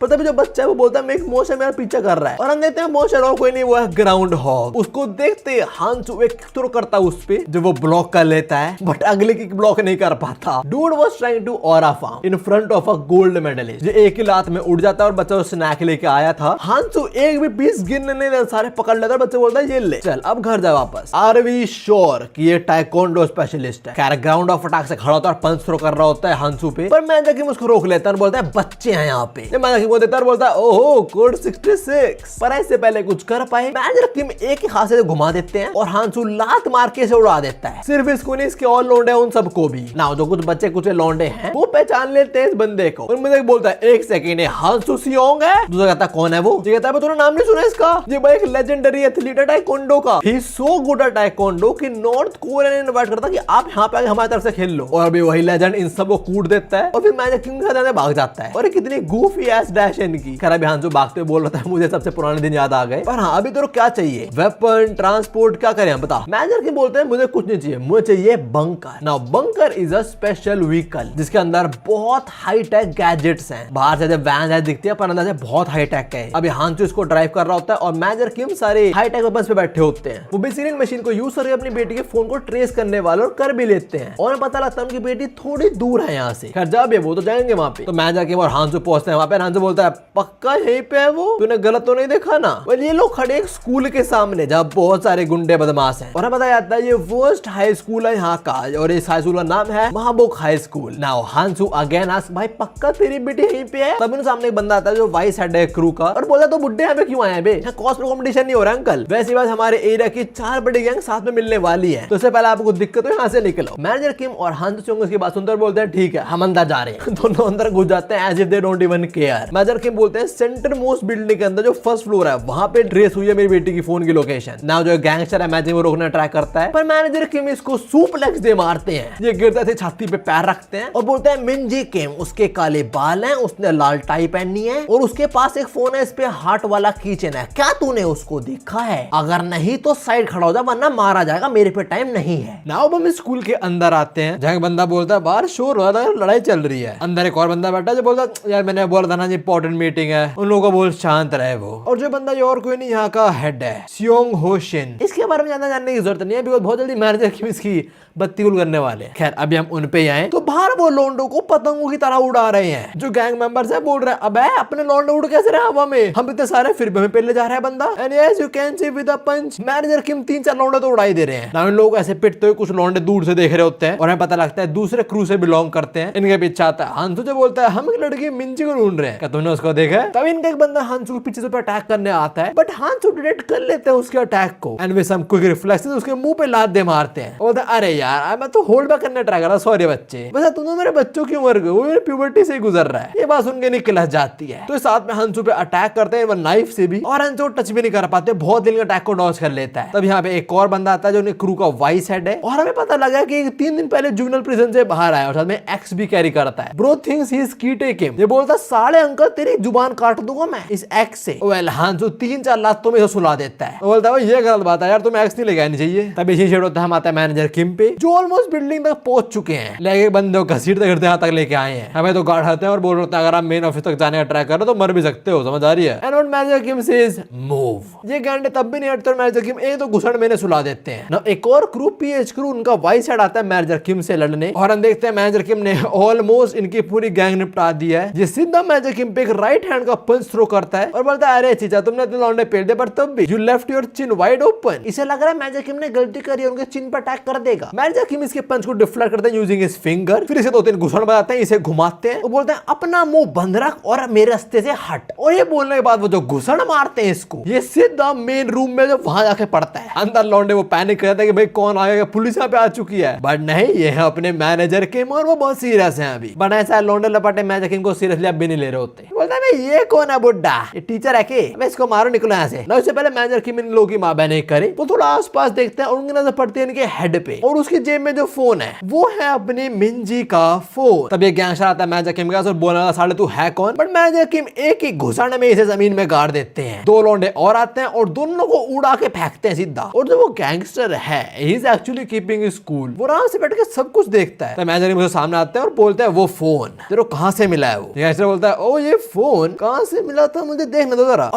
पर तभी जो बच्चा है वो बोलता है मैं एक मोशन मेरा पीछा कर रहा है और हम देखते हैं मोशन और कोई नहीं वो है ग्राउंड हॉग। उसको देखते हांसू एक थ्रो करता है उस पे जो वो ब्लॉक कर लेता है बट अगले की ब्लॉक नहीं कर पाता। Dude was trying to aura farm in front of a gold medalist जो एक ही लात में उड़ जाता है और बच्चा स्नैक लेके आया था। हांसू एक भी पीस गिनने नहीं देता सारे पकड़ लेता है। बच्चा बोलता है ये ले चल अब घर जा वापस। आर वी श्योर कि ये टाइकोंडो स्पेशलिस्ट है। खैर ग्राउंड ऑफ फटाक से खड़ा होता है और पंच थ्रो कर रहा होता है हांसू पे, पर मैनेजर किम उसको रोक लेता है और बोलता है बच्चे हैं यहाँ पे। मैनेजर किम को देता है और बोलता है ओहो कोड 66। पर इससे पहले कुछ कर पाए मैनेजर किम एक ही हाथ से घुमा देते हैं और हांसू लात मार के से उड़ा देता है। सिर्फ इसको नहीं, इसके और लौंडे उन सबको भी ना, जो कुछ बच्चे कुछ लौंडे हैं वो पहचान लेते हैं इस बंदे को। उनमें से बोलता है एक सेकंड, ये हांसू सियोंग है। दूसरा कहता है कौन है वो? ये कहता है तूने नाम नहीं सुना इसका? ये भाई एक लेजेंडरी एथलीट है टाइकोंडो का। He is so good at taekwondo कि नॉर्थ कोरिया ने इनवाइट करता कि आप यहाँ पे आके हमारी तरफ से खेल लो, और अभी वही लेजेंड इन सबको कूट देता है और फिर मैजिक किंग के साथ भाग जाता है। और कितनी गूफी एस डैश इनकी। खैर अभी हांसू भागते बोल रहा था मुझे सबसे पुराने दिन याद आ गए। पर हाँ, अभी तो क्या चाहिए? वेपन, ट्रांसपोर्ट, क्या करें हम बता? मैनेजर की बोलते हैं मुझे कुछ नहीं चाहिए, मुझे चाहिए bunker. Now bunker is a special vehicle जिसके अंदर बहुत हाई टेक गैजेट्स हैं। बाहर से जब वैन है दिखती है पर अंदर से बहुत हाई टेक है। अभी हांसू इसको ड्राइव कर रहा होता है और मैनेजर किम सारे हाई टेक वेपन्स पे बैठे होते हैं। वो बेसिकली मशीन को यूज करके अपनी बेटी के फोन को ट्रेस करने वाले और कर भी लेते हैं। और पता लगता है उनकी बेटी थोड़ी दूर है यहाँ से। खैर जब वो तो जाएंगे वहाँ पे, तो मैनेजर किम और हांसू पहुंचते हैं वहाँ पे। हांसू बोलता है पक्का यहीं पे है वो, तूने गलत तो नहीं देखा ना? ये लोग खड़े एक स्कूल के सामने जहाँ बहुत सारे गुंडे बदमाश हैं। और बताया जाता है ये वर्स्ट हाई स्कूल है यहाँ का, और इस हाई स्कूल का नाम है महाबोक high school. Now Hansu again ask भाई पक्का तेरी बेटी यहीं पे है? तब उनके सामने एक बंदा आता है जो वाइस हेड है क्रू का, और बोला तो बुड्ढे यहाँ पे क्यों आए बे? यहाँ कॉस्प्ले कंपटीशन नहीं हो रहा अंकल। वैसी बात हमारे एरिया की 4 बड़ी गैंग साथ में मिलने वाली है, तो इससे पहले आपको दिक्कत हो यहाँ से निकलो। मैनेजर किम और हांसू उसकी बात सुनकर बोलते हैं ठीक है हम अंदर जा रहे हैं। दोनों अंदर घुस जाते हैं as if they don't even care. Manager Kim बोलते हैं सेंटर मोस्ट बिल्डिंग के अंदर जो फर्स्ट फ्लोर है वहां पे ट्रेस हुई है मेरी बेटी की फोन की लोकेशन। नाउ जो गैंगस्टर है मैजिक वो रोकने ट्राई करता है, पर मैनेजर किम इसको सुप्लेक्स दे मारते हैं। ये गिरते थे छाती पे पैर रखते हैं और बोलते हैं मिंजी किम, उसके काले बाल हैं, उसने लाल टाई पहनी है और उसके पास एक फोन है, इस पे हार्ट वाला कीचेन है। क्या तूने उसको देखा है? अगर नहीं तो साइड खड़ा हो जा वरना मारा जाएगा, मेरे पे टाइम नहीं है। नाउ हम स्कूल के अंदर आते हैं जहां बंदा बोलता है बाहर शोर हो रहा है, लड़ाई चल रही है। अंदर एक और बंदा बैठा है जो बोलता है यार मैंने बोला था ना इंपॉर्टेंट मीटिंग है, उन लोगों को बोल शांत रहे वो। और जो बंदा ये और कोई नहीं यहाँ का हेड है सियोंग हो शिन। इसके बारे में ज्यादा जानने की जरूरत नहीं है बिकॉज़ बहुत जल्दी मैनेजर की इसकी बत्ती गुल करने वाले। खैर अभी हम उन पे आए तो बाहर वो लोंडो को पतंगों की तरह उड़ा रहे हैं। जो गैंग मेंबर्स है बोल रहे हैं अबे अपने लोंडो उड़ कैसे रहे हवा में, हम इतने सारे फिर भी हमें पहले जा रहा है बंदा। And yes you can see with a punch manager Kim 3-4 लोंडे तो उड़ाई दे रहे हैं। ना इन लोग ऐसे पिटते हुए कुछ लोंडे दूर से देख रहे होते हैं और हमें पता लगता है दूसरे क्रू से बिलोंग करते हैं। इनके पीछे आता है हांसू जो बोलता है हम एक लड़की मिंजी को ढूंढ रहे हैं, क्या तुमने उसको देखा? तब इनका एक बंदा हांसू के पीछे से अटैक करने आता है बट हांसू डिटेक्ट कर लेते हैं उसके अटैक को and with some quick reflexes उसके मुंह पे लात दे मारते हैं। बोलते अरे यार मैं तो होल्ड बैक करने ट्राई कर रहा, सॉरी बच्चे, बस तुम तो मेरे बच्चों की उम्र के, वो मेरे प्यूबर्टी से ही गुजर रहा है। ये बात सुन के नहीं क्लस जाती है तो साथ में हांसू पे अटैक करते हैं नाइफ से भी, और हांसू टच भी नहीं कर पाते, बहुत दिन अटैक को डॉज कर लेता है। तब यहाँ पे एक और बंदा आता है जो क्रू का वाइस हेड है और हमें पता लगा कि 3 दिन पहले जुवेनाइल प्रिजन से बाहर आया और साथ में एक्स भी कैरी करता है। ब्रो थिंक्स ही इज कीटेक हिम। ये बोलता साले अंकल तेरी जुबान काट दूंगा मैं इस एक्स से। वेल हांसू 3-4 लातों में सुला देता है। बोलता है ये गलत बात है यार, तुम्हें एक्स नहीं लेके आनी चाहिए। तभी इसी शेड होता है हम आता है मैनेजर किम पे जो ऑलमोस्ट बिल्डिंग तक पहुंच चुके हैं, लेके बंदे को घसीटते करते यहाँ तक लेके आए हैं। हमें तो गार्ड आते हैं और बोल रहे हैं अगर आप मेन ऑफिस तक जाने का ट्राई कर रहे हो तो मर भी सकते हो, समझ आ रही है? And what manager Kim says move. ये गांडे तब भी नहीं हटते और मैनेजर किम एक तो घुसड़ में सुला देते हैं ना। एक और क्रू पीएच क्रू उनका वाइस हेड आता है मैनेजर किम से लड़ने और हम देखते हैं मैनेजर किम ने ऑलमोस्ट इनकी पूरी गैंग निपटा दी है। ये सीधा मैनेजर किम पे एक राइट हैंड का पंच थ्रो करता है और बोलता है अरे चीचा तुमने इतने लौंडे पेल दे पर तब भी you left your chin wide open. इसे लग रहा है मैनेजर किम ने गलती करी है, उनके चिन पर अटैक कर देगा। मैनेजर किम इसके पंच को डिफ्लेक्ट करते हैं यूजिंग हिज फिंगर, फिर इसे 2-3 घुसड़ बजाते हैं, इसे घुमाते हैं और बोलते हैं अपना मुंह बंद रख और मेरे रास्ते से हट। और ये बोलने के बाद वो जो घुसड़ मारते हैं इसको, ये सीधा मेन रूम में जो वहां जाके पड़ता है। अंदर लौंडे वो पैनिक करते हैं कि भाई कौन आएगा, पुलिस यहाँ पे आ चुकी है। बट नहीं, ये है अपने मैनेजर किम और वो बहुत सीरियस है अभी। बट ऐसा लौंडे लपटे मैनेजर किम को सीरियसली अब भी नहीं ले रहे होते। बोलता है ये कौन है बुड्ढा, ये टीचर है के, मैं इसको मारो निकलो यहाँ से। ना उससे पहले मैनेजर किम इन लोगों की मां बहन नहीं करे, वो थोड़ा आसपास देखते हैं और उनकी नजर पड़ती है इनके हेड पे और उसकी जेब में जो फोन है वो है अपनी मिंजी का फोन। तब ये गैंगस्टर आता है मैनेजर किम के पास और बोलना साले तू है कौन? बट मैनेजर किम एक ही घुसाने में इसे जमीन में गाड़ देते हैं। 2 लौंडे और आते हैं और दोनों को उड़ा के फेंकते हैं सीधा। और जो वो गैंगस्टर है he is actually keeping school, वो आराम से बैठ के सब कुछ देखता है। तो मैनेजर किम मुझे सामने आते हैं और बोलते हैं वो फोन तेरे को कहां से मिला है? वो गैंगस्टर बोलता है ओ ये फोन कहां से मिला था मुझे देखने दो जरा।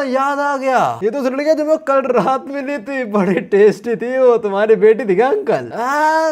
याद आ गया, ये तो लड़की जो मैं कल रात मिली थी, बड़ी टेस्टी थी, वो तुम्हारी बेटी थी क्या अंकल?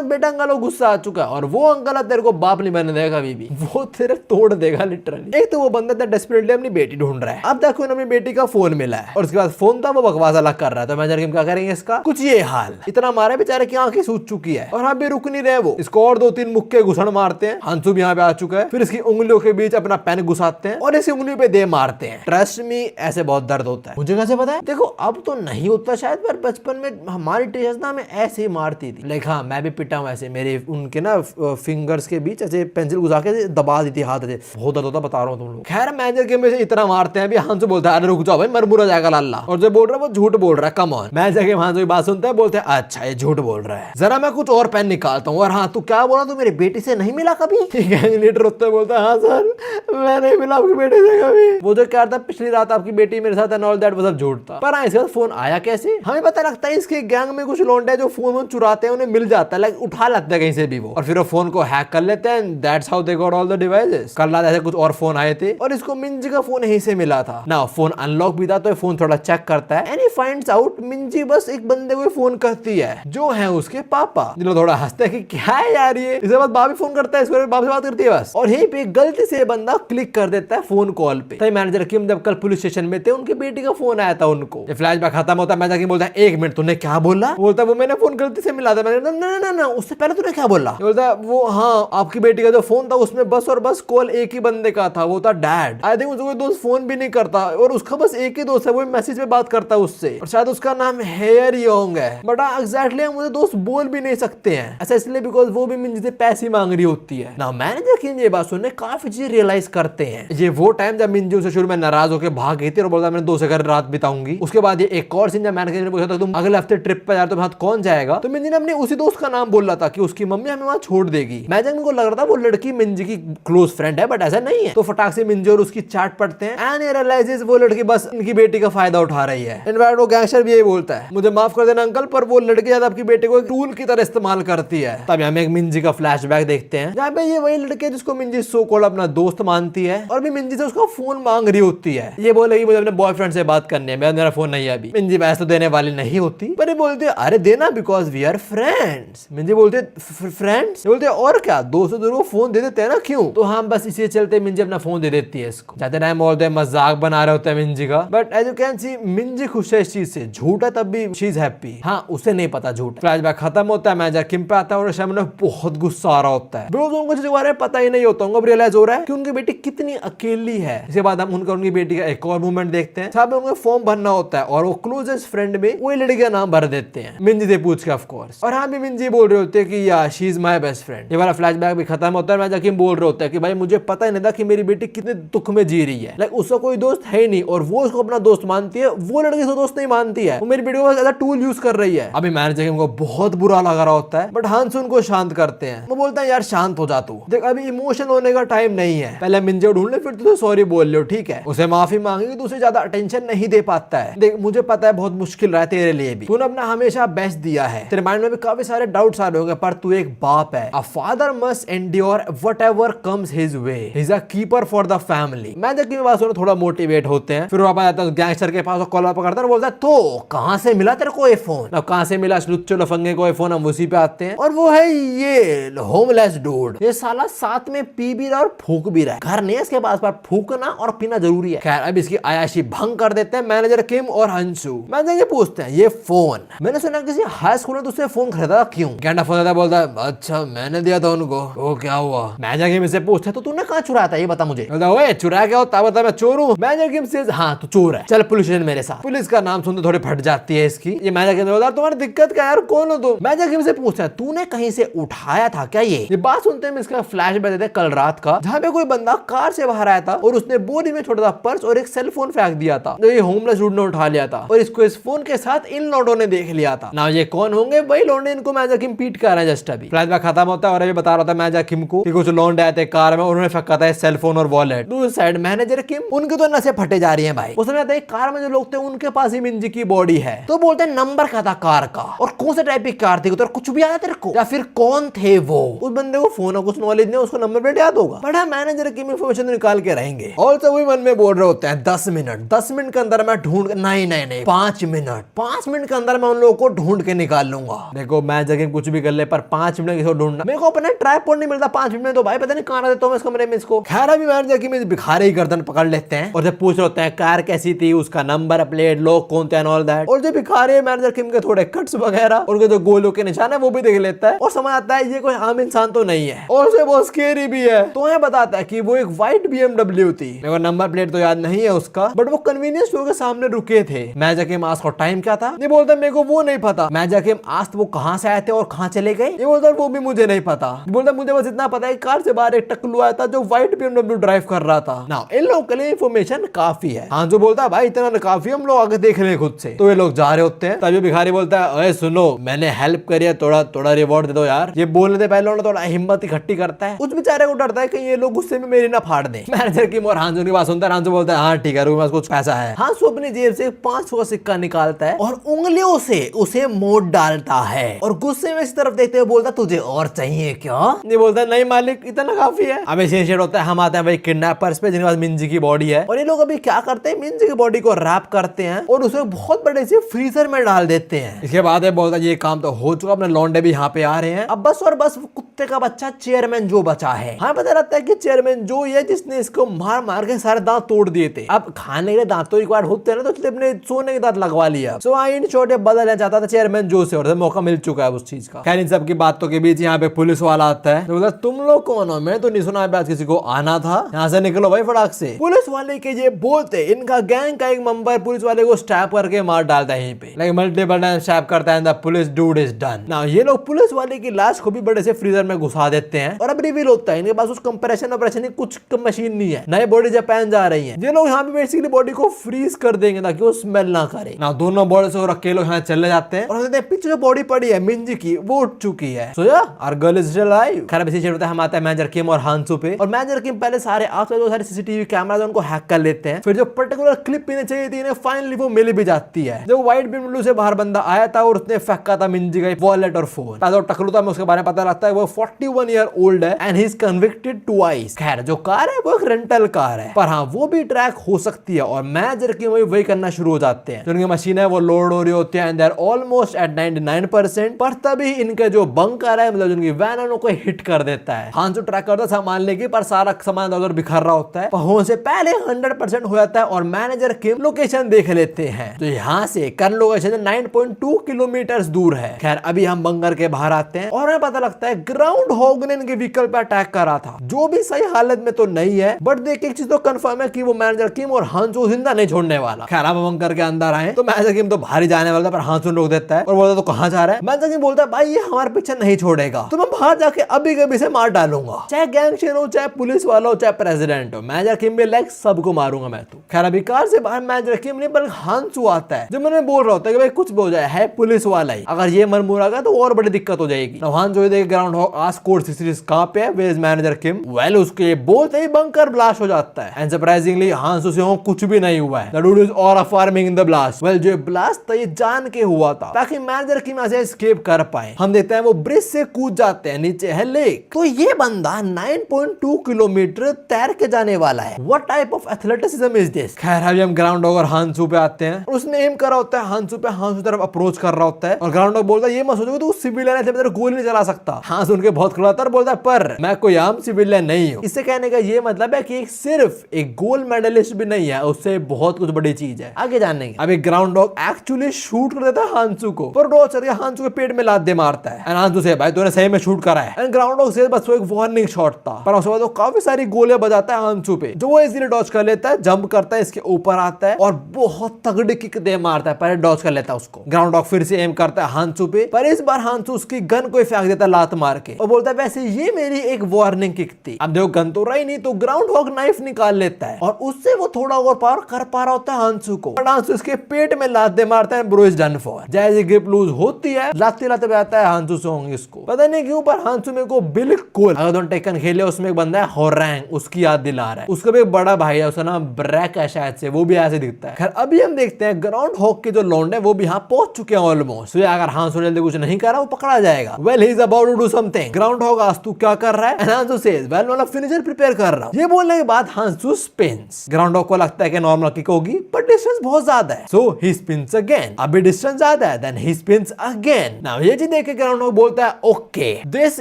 बेटा अंकल गुस्सा आ चुका है और वो अंकल तेरे को बाप नहीं बनने देगा कभी भी, वो तेरे तोड़ देगा लिटरली। एक तो वो बंदा डेस्परेटली अपनी बेटी ढूंढ रहा है, अब देखो अपनी बेटी का फोन मिला है और उसके बाद फोन था वो बकवास अलग कर रहा है। तो मैनेजर किम क्या करेंगे इसका? कुछ ये हाल, इतना मारे बेचारे की आंखें सूज चुकी है और भी रुक नहीं रहे वो। इसको और 2-3 मुक्के घुसड़ मारते हैं। हांसू भी यहाँ पे आ चुका है, फिर इसकी उंगलियों के बीच अपना पेन घुसाते हैं और इसी उंगलियों पे दे मारते हैं। ट्रस्ट मी ऐसे बहुत दर्द होता है। मुझे कैसे पता है? देखो अब तो नहीं होता शायद, पर बचपन में हमारी टीचर्स ना हमें ऐसे ही मारती थी। लाइक हाँ मैं भी पिटा हूँ ऐसे, मेरे उनके ना फिंगर्स के बीच ऐसे पेंसिल घुसा के दबा दी थी हाथ से, बहुत दर्द होता बता रहा हूँ तुम लोग। खैर मैनेजर के में से इतना मारते हैं अभी हांसू बोलता है अरे रुक जाओ भाई मर मुरा जाएगा लाला, और जो बोल रहा है वो झूठ बोल रहा है, कम ऑन। मैनेजर के हांसू की बात सुनते हैं, बोलते हैं अच्छा ये झूठ बोल रहा है, जरा मैं कुछ और पेन निकालता हूँ। और हाँ तू क्या बोला, तू मेरी बेटी से नहीं मिला कभी? गैंग लीडर उत्तर बोलता है हाँ सर मैं नहीं मिला आपकी बेटी से कभी, वो जो कह रहा था पिछली रात आपकी बेटी मेरे साथ एंड ऑल दैट वो सब झूठ था। पर हाँ इसके बाद फोन आया कैसे हमें पता लगता है, इसके गैंग में कुछ लौंडे जो फोन चुराते हैं, उन्हें मिल जाता है, लाइक उठा लगता है कहीं से भी वो, और फिर वो फोन को हैक कर लेते हैं। That's how they got all the devices. कल रात ऐसे कुछ और फोन आए थे और इसको मिंजी का फोन यहीं से मिला था ना, फोन अनलॉक भी था तो फोन थोड़ा चेक करता है एंड ही फाइंड्स आउट मिंजी बस एक बंदे को फोन करती है जो है उसके पापा। जो थोड़ा हंसते हैं कि क्या है यार ये, इसके बाद बाप भी फोन करता है, इसके बाप से बात करती है बस, और यहीं पे गलती से बंदा क्लिक कर देता है फोन कॉल पे। तभी मैनेजर किम जब कल पुलिस स्टेशन में थे, उनकी बेटी का फोन आया था उनको। फ्लैशबैक खत्म होता है, मैनेजर किम बोलता है एक मिनट तूने क्या बोला? बोलता है वो मैंने फोन गलती से मिला था। मैंने ना उससे पहले तूने क्या बोला? बोलता है वो हाँ आपकी बेटी का जो फोन था उसमें बस और बस कॉल एक ही बंदे का था, वो था डैड। आई थिंक उसको कोई दोस्त फोन भी नहीं करता और उसका बस एक ही दोस्त है, वो मैसेज पे बात करता है उससे, और शायद उसका नाम हेयर योंग है, बट एग्जैक्टली मुझे दोस्त बोल भी नहीं सकते हैं ऐसा, इसलिए बिकॉज वो भी मिंजी से पैसे मांग रही होती है ना। मैनेजर किम ये बात सुनने काफी चीजें रियलाइज करते हैं। ये वो टाइम जब मिंजी उसे शुरू में नाराज होकर भाग गई थी और बोलता मैंने दोस्त के घर रात बिताऊंगी। उसके बाद ये एक और सीन जब मैनेजर ने पूछा था तुम अगले हफ्ते ट्रिप पे जा रहे हो तो कौन जाएगा, तो मिंजी ने अपने उसी दोस्त का नाम बोला था कि उसकी मम्मी हमें वहां छोड़ देगी। मैनेजर को लग रहा था वो लड़की मिंजी की क्लोज फ्रेंड है, बट ऐसा नहीं है। तो फटाक से मिंजी और उसकी चैट पढ़ते हैं एंड रियलाइजेस वो लड़की बस इनकी बेटी का फायदा उठा रही है। इनफैक्ट वो गैंगस्टर भी यही बोलता है मुझे माफ कर देना अंकल, पर वो लड़की शायद आपकी बेटे को एक टूल की तरह इस्तेमाल करती है। तब हमें एक मिंजी का फ्लैशबैक देखते हैं जहाँ पे ये वही लड़की है जिसको मिंजी सो कॉल्ड अपना दोस्त मानती है और भी मिंजी से उसका फोन मांग रही होती है। ये बोलेगी मुझे अपने बॉयफ्रेंड से बात करनी है, मेरा फोन नहीं है अभी। मिंजी पैसे तो देने वाली नहीं होती, पर ये बोलती है अरे देना बिकॉज वी आर फ्रेंड्स। मिंजी बोलते फ्रेंड्स, बोलते और क्या दोस्तों को फोन दे देते हैं ना, क्यों? तो हम बस इसी चलते मिंजी अपना फोन दे देती है इसको। जाते टाइम बोलते हैं मजाक बना रहे होते हैं मिंजी का, but as you can see Minji खुश है इस चीज से, झूठ है तब भी शी इज हैप्पी। हाँ उसे नहीं पता झूठ। फ्लैशबैक खत्म होता है, मैनेजर किम पे आता है और शैम बहुत गुस्सा आ रहा होता है। बिकॉज उनको चीजों के बारे में पता ही नहीं होता, उनको रियलाइज हो रहा है कि उनकी बेटी कितनी अकेली है। इसके बाद हम उनकी बेटी का एक और मूवमेंट देखते हैं, जहाँ पे उनको फॉर्म भरना होता है और वो क्लोजेस्ट फ्रेंड में वही लड़की का नाम भर देते हैं मिंजी से पूछ के, ऑफ कोर्स। और हाँ भी मिंजी बोल रहे होते हैं कि या she is my best friend. ये वाला फ्लैशबैक भी खत्म होता है, मैनेजर किम बोल रहे होते हैं कि भाई मुझे पता ही नहीं था कि मेरी बेटी कितने दुख में जी रही है, लाइक उसका कोई दोस्त है ही नहीं और वो उसको अपना दोस्त मानती है, वो लड़की से दोस्त नहीं मानती है, वो मेरी बेटी को एज अ टूल यूज कर रही है। अभी मैनेजर किम को बहुत बुरा लग रहा होता है, बट हांसुन को शांत करते हैं। वो बोलता है यार शांत हो जा तू, देख अभी इमोशन होने का टाइम नहीं है, पहले मिंजी को ढूंढ ले फिर तुझे सॉरी बोल ले, ठीक है? उसे माफी मांगेगी तो उसे ज्यादा अटेंशन नहीं दे पाता है। देख मुझे पता है बहुत मुश्किल रहा है तेरे लिए भी, तूने अपना हमेशा बेस्ट दिया है, तेरे माइंड में भी काफी सारे डाउट्स आ रहे होंगे, पर तू एक बाप है। A father must endure whatever comes his way, he is a keeper for the family. मैं जब की बात सुनो थोड़ा मोटिवेट होते हैं, फिर वापस आता है गैंगस्टर के पास, कॉल पकड़ता है, बोलता है तो कहां से मिला तेरे को ये फोन? अब कहां से मिला लुच्चो लफंगे को ये फोन? हम उसी पे आते हैं और वो है ये होमलेस डूड। ये साला साथ में पी भी रहा और फूक भी रहा है, घर नहीं है इसके पास पर फूकना और पीना जरूरी है। खैर अब इसकी आयाशी भंग कर देते हैं मैनेजर किम और हंसू। मैनेजर पूछते हैं ये फोन मैंने सुना किसी हाई स्कूल में तुझसे फोन खरीदा, क्यों? कैंडा फोन देता बोलता है अच्छा मैंने दिया था उनको, वो क्या हुआ? मैनेजर किम से पूछते तो तूने कहाँ चुराया था ये बता मुझे। ओए चुराया क्या होता बता, मैं चोर हूँ। मैनेजर किम से हाँ तू चोर है, चल पुलिस स्टेशन मेरे साथ। पुलिस का नाम सुनते थोड़ी फट जाती है इसकी। ये मैनेजर किम बोलता तुम्हारी दिक्कत क्या यार, कौन हो तुम? मैनेजर किम से पूछता है तूने कहीं से उठाया था क्या ये बात सुनते हैं इसका फ्लैशबैक देते हैं कल रात का, जहाँ पे कोई बंदा कार से बाहर आया था और उसने बोरी में छोटा सा पर्स और एक सेल फोन फेंक दिया था, जो ये होमलेस डूड ने उठा लिया था और इसको इस फोन के साथ इन लौंडों ने देख लिया था ना। ये कौन होंगे? वही लौंडे इनको मैनेजर किम पीट कर रहे हैं जस्ट अभी। फ्लैशबैक खत्म होता है और अभी बता रहा था मैनेजर किम को कि कुछ लौंडे आए थे कार में, उन्होंने फेंका था सेल फोन और वॉलेट। दूसरी साइड मैनेजर किम उनके तो नसें फटे जा रही है भाई। उसमें आता है कार में जो लोग थे उनके पास ही मिंजी की बॉडी है, तो बोलते हैं नंबर क्या था कार का और कौन से टाइप की कार थी, तो कुछ भी आया तेरे को या फिर कौन थे वो? उस बंदे को फोन और कुछ नॉलेज नहीं, उसको नंबर प्लेट याद होगा, बड़ा मैनेजर की इंफॉर्मेशन निकाल के रहेंगे। और तो वही मन में बोल रहे होते हैं 10 मिनट के अंदर मैं ढूंढ नहीं 5 मिनट के अंदर मैं उन लोगों को ढूंढ के निकाल लूंगा। देखो मैनेजर किम कुछ भी कर ले पर 5 मिनट किसी को ढूंढना, मेरे को अपना ट्राइपॉड नहीं मिलता 5 मिनट में, तो भाई पता नहीं कहां रहता हूं मैं इस कमरे में इसको। खैर अभी मैनेजर किम भिखारी ही गर्दन पकड़ लेते हैं और जब पूछ रहे होते हैं कार कैसी थी, उसका नंबर प्लेट, लोग कौन थे, ऑल दैट। और जो भिखारी मैनेजर किम के थोड़े कट्स वगैरह उनके जो गोलों के निशान है वो भी देख लेता है और समझ आता है ये कोई आम इंसान तो नहीं है और उसे बहुत स्केरी भी है। तो ये बताता है कि वो एक व्हाइट BMW थी, मेरे को नंबर प्लेट तो याद नहीं है उसका, बट वो कन्वीनियंस स्टोर के सामने रुके थे। मैनेजर किम आस्क को टाइम क्या था, ये बोलता है मेरे को वो नहीं पता। मैनेजर किम आस्क्ड वो कहां से आए थे और कहां चले गए। ये बोलता वो भी मुझे नहीं पता। बोलता मुझे बस इतना पता है कार से बाहर एक टकलू आया था जो व्हाइट BMW ड्राइव कर रहा था। नाउ इन लोगों के लिए इंफॉर्मेशन काफी है। हाँ जो बोलता है भाई इतना काफी, हम लोग आगे देख ले खुद से। तो ये लोग जा रहे होते हैं, तभी भिखारी बोलता है अरे सुनो मैंने हेल्प करी है, थोड़ा थोड़ा रिवॉर्ड दे दो यार। ये बोलने से पहले उन्होंने थोड़ा हिम्मत इकट्ठी करता है। उस बेचारे को डरता है कि ये लोग गुस्से में मेरी ना फाड़ दे। मैनेजर किम और हांसू की बात सुनता है। हांसू बोलता है हाँ ठीक है रुको, कुछ पैसा है। हांसू अपनी जेब से 500 का सिक्का निकालता है और उंगलियों से उसे मोड़ डालता है और गुस्से में इस तरफ देखते हुए बोलता तुझे और चाहिए क्या? ये बोलता है नहीं मालिक इतना काफी है। अब सीन होता है, हम आते हैं भाई किडनैपर्स पे जिनके पास मिंजी की बॉडी है और ये लोग अभी क्या करते हैं, मिंजी की बॉडी को रैप करते हैं और उसे बहुत बड़े से फ्रीजर में डाल देते हैं। इसके बाद बोलता है ये काम तो हो चुका, अपने लौंडे भी यहाँ पे आ रहे हैं, अब बस और बस कुत्ते का बच्चा चेयरमैन जो बचा है। हाँ पता रहता है कि चेयरमैन जो है जिसने इसको मार मार के सारे दांत तोड़ दिए थे। अब खाने के लिए दांत तो रिक्वायर्ड होते हैं ना, तो इसलिए अपने सोने के दांत लगवा लिया। सो आई इन छोटे बदलना चाहता था चेयरमैन जो से, और मौका मिल चुका है उस चीज का। खैर इन सब की बातों के बीच यहाँ पे पुलिस वाला आता है, तो तुम लोग कौन हो? मैं तो नहीं सुना आज किसी को आना था, यहाँ से निकलो भाई फटाक से। पुलिस वाले के ये बोलते इनका गैंग का एक मेंबर पुलिस वाले को स्टैप करके मार डालता है यहीं पे, लाइक मल्टीपल टाइम स्टैप करता है, police dude is done. Now ये लोग पुलिस वाले की लाश को भी बड़े से फ्रीजर में घुसा देते हैं और अब रिवील होता है इनके पास उस कंप्रेशन ऑपरेशन की कुछ मशीन नहीं है, नई बॉडी जापान जा रही है। ये लोग यहाँ पे बेसिकली बॉडी को फ्रीज कर देंगे ताकि वो स्मेल ना करे। ना दोनों बॉडी से रख के लोग यहाँ चले जाते हैं और पीछे जो बॉडी पड़ी है मिंजी की वो उठ चुकी है। So yeah our girl is still alive. खैर इसी होता है, हम आते हैं मैनेजर किम और हांसू पे, और मैनेजर किम पहले सारे आसपास जो सारे सीसीटीवी कैमरा उनको हैक कर लेते हैं। फिर जो पर्टिकुलर क्लिप इन्हें चाहिए थी इन्हें फाइनली वो मिल भी जाती है। जो व्हाइट BMW से बाहर बंदा आया था और उसने फेंका था मिंजी का वॉलेट और फोन, टकलू था, उसके बारे में पता लगता है वो 41 ईयर ओल्ड है and he is convicted twice. खैर जो कार है वो एक रेंटल कार है, पर हाँ वो भी ट्रैक हो सकती है और मैनेजर की वही करना शुरू हो जाते हैं। जो उनकी मशीन है वो लोड हो रही होती है and they are almost at 99%, पर तभी इनके जो बंकर है मतलब उनकी वैन उनको हिट कर देता है। हांसू ट्रैक करता है सामान लेके, पर सारा सामान उधर बिखर रहा होता है, पर से पहले 100% हो जाता है और मैनेजर किम लोकेशन देख लेते हैं। तो यहाँ से करंट लोकेशन 9.2 किलोमीटर दूर है। खैर अभी हम बंकर के बाहर आते हैं और हमें पता लगता है ग्राउंड हॉग ने इनके व्हीकल पे अटैक करा था, जो भी सही हालत में तो नहीं है, बट देख एक चीज तो कंफर्म है कि वो मैनेजर किम और हांसू जिंदा नहीं छोड़ने वाला। खैर अब बंकर के अंदर आए तो मैनेजर किम तो बाहर ही जाने वाला था, पर हांसू रोक देता है और बोलता तो कहां जा रहा है। मैनेजर किम बोलता है भाई ये हमारे पीछे नहीं छोड़ेगा, तो मैं बाहर जाके अभी कभी से मार डालूंगा, चाहे गैंगस्टर हो, चाहे पुलिस वाला हो, चाहे प्रेसिडेंट हो। मैनेजर किम भी लाइक सबको मारूंगा मैं तो। खैर अभी कार से बाहर मैनेजर किम नहीं बल्कि हांसू आता है, जो मैंने बोल रहा होता है कि भाई कुछ भी हो जाए है पुलिस वाला ही, अगर ये मन मुरा गया तो और बड़ी दिक्कत हो जाएगी। हांसू देख ग्राउंड हॉग आस्क कोड 66 कहां पे है, where is manager Kim. Well उसके बोलते ही बंकर ब्लास्ट हो जाता है एंड सरप्राइजिंगली हांसू से कुछ भी नहीं हुआ है। The dude is all farming in the blast. Well जो ब्लास्ट था ये जान के हुआ था ताकि मैनेजर किम से एस्केप कर पाए। हम देखते हैं वो ब्रिज से कूद जाते हैं, नीचे है लेक। तो ये बंदा 9.2 किलोमीटर तैर के जाने वाला है। What type of athleticism is this. खैर अभी हम ग्राउंड हॉग और हांसू पे आते हैं। उसने एम करा होता है हांसू पे, हांसू तरफ अप्रोच कर रहा होता है और ग्राउंड हॉग बोलता है ये मत सोचो तू सिविलियन है तेरे गोली नहीं चला सकता। हांसू उनके बहुत खड़ा था और बोलता है पर मैं कोई आम सिविलियन नहीं हूँ। इससे कहने का ये मतलब है कि सिर्फ एक गोल्ड मेडलिस्ट भी नहीं है, उससे बहुत कुछ बड़ी चीज है। आगे जानेंगे। अभी ग्राउंड हॉग एक्चुअली शूट कर देता है हांसू को, पर रोज हांसू के पेट में लात दे मारता है। हांसू से भाई तूने सही में शूट करा है। एंड ग्राउंड हॉग से बस वो एक वार्निंग शॉट था, पर उसके बाद वो काफी सारी गोलियां बजाता है हांसू पे, जो वो इजीली डॉज कर लेता है, जंप करता है, इसके ऊपर आता है और बहुत तगड़ी किक दे मारता है, पहले डॉज कर लेता है उसको। ग्राउंड हॉग फिर से एम करता है हांसू पे, पर इस बार हांसू उसकी गन को फेंक देता है लात मार के और बोलता है वैसे ये मेरी एक वार्निंग किक थी। अब देखो गन तो रही नहीं, तो ग्राउंड हॉग नाइफ निकाल लेता है और उससे वो थोड़ा और पावर कर पा रहा होता है हांसू को, पर हांसू इसके पेट में लात दे मारता है। Bro is done for. जैसे ग्रिप लूज होती है लाते लाते आता है हांसू से होंगे इसको, पता नहीं क्यों, पर हांसू में को बिल्कुल अगर तुम टेकन खेले उसमें एक बंदा है होरैंग, उसकी याद दिला रहा है। उसका भी एक बड़ा भाई है, उसका नाम ब्रैक है शायद से, वो भी ऐसे दिखता है। खैर अभी हम देखते हैं ग्राउंड हॉग के जो लौंडे वो भी यहाँ पहुंच चुके हैं ऑलमोस्ट। तो अगर हांसू जल्दी कुछ नहीं कर रहा वो पकड़ा जाएगा। Well he is about to do something. Ground hog आज तू क्या कर रहा है? हांसू सेज वेल वाला फिनिशर प्रिपेयर कर रहा हूं। ये बोलने के बाद हांसू स्पिन्स। ग्राउंड हॉग को लगता है कि नॉर्मल किक होगी, पर डिस्टेंस बहुत ज्यादा है, सो ही स्पिन्स अगेन। अभी डिस्टेंस ज्यादा है, then he spins again. Now ये जी देख के ग्राउंड हॉग बोलता है okay this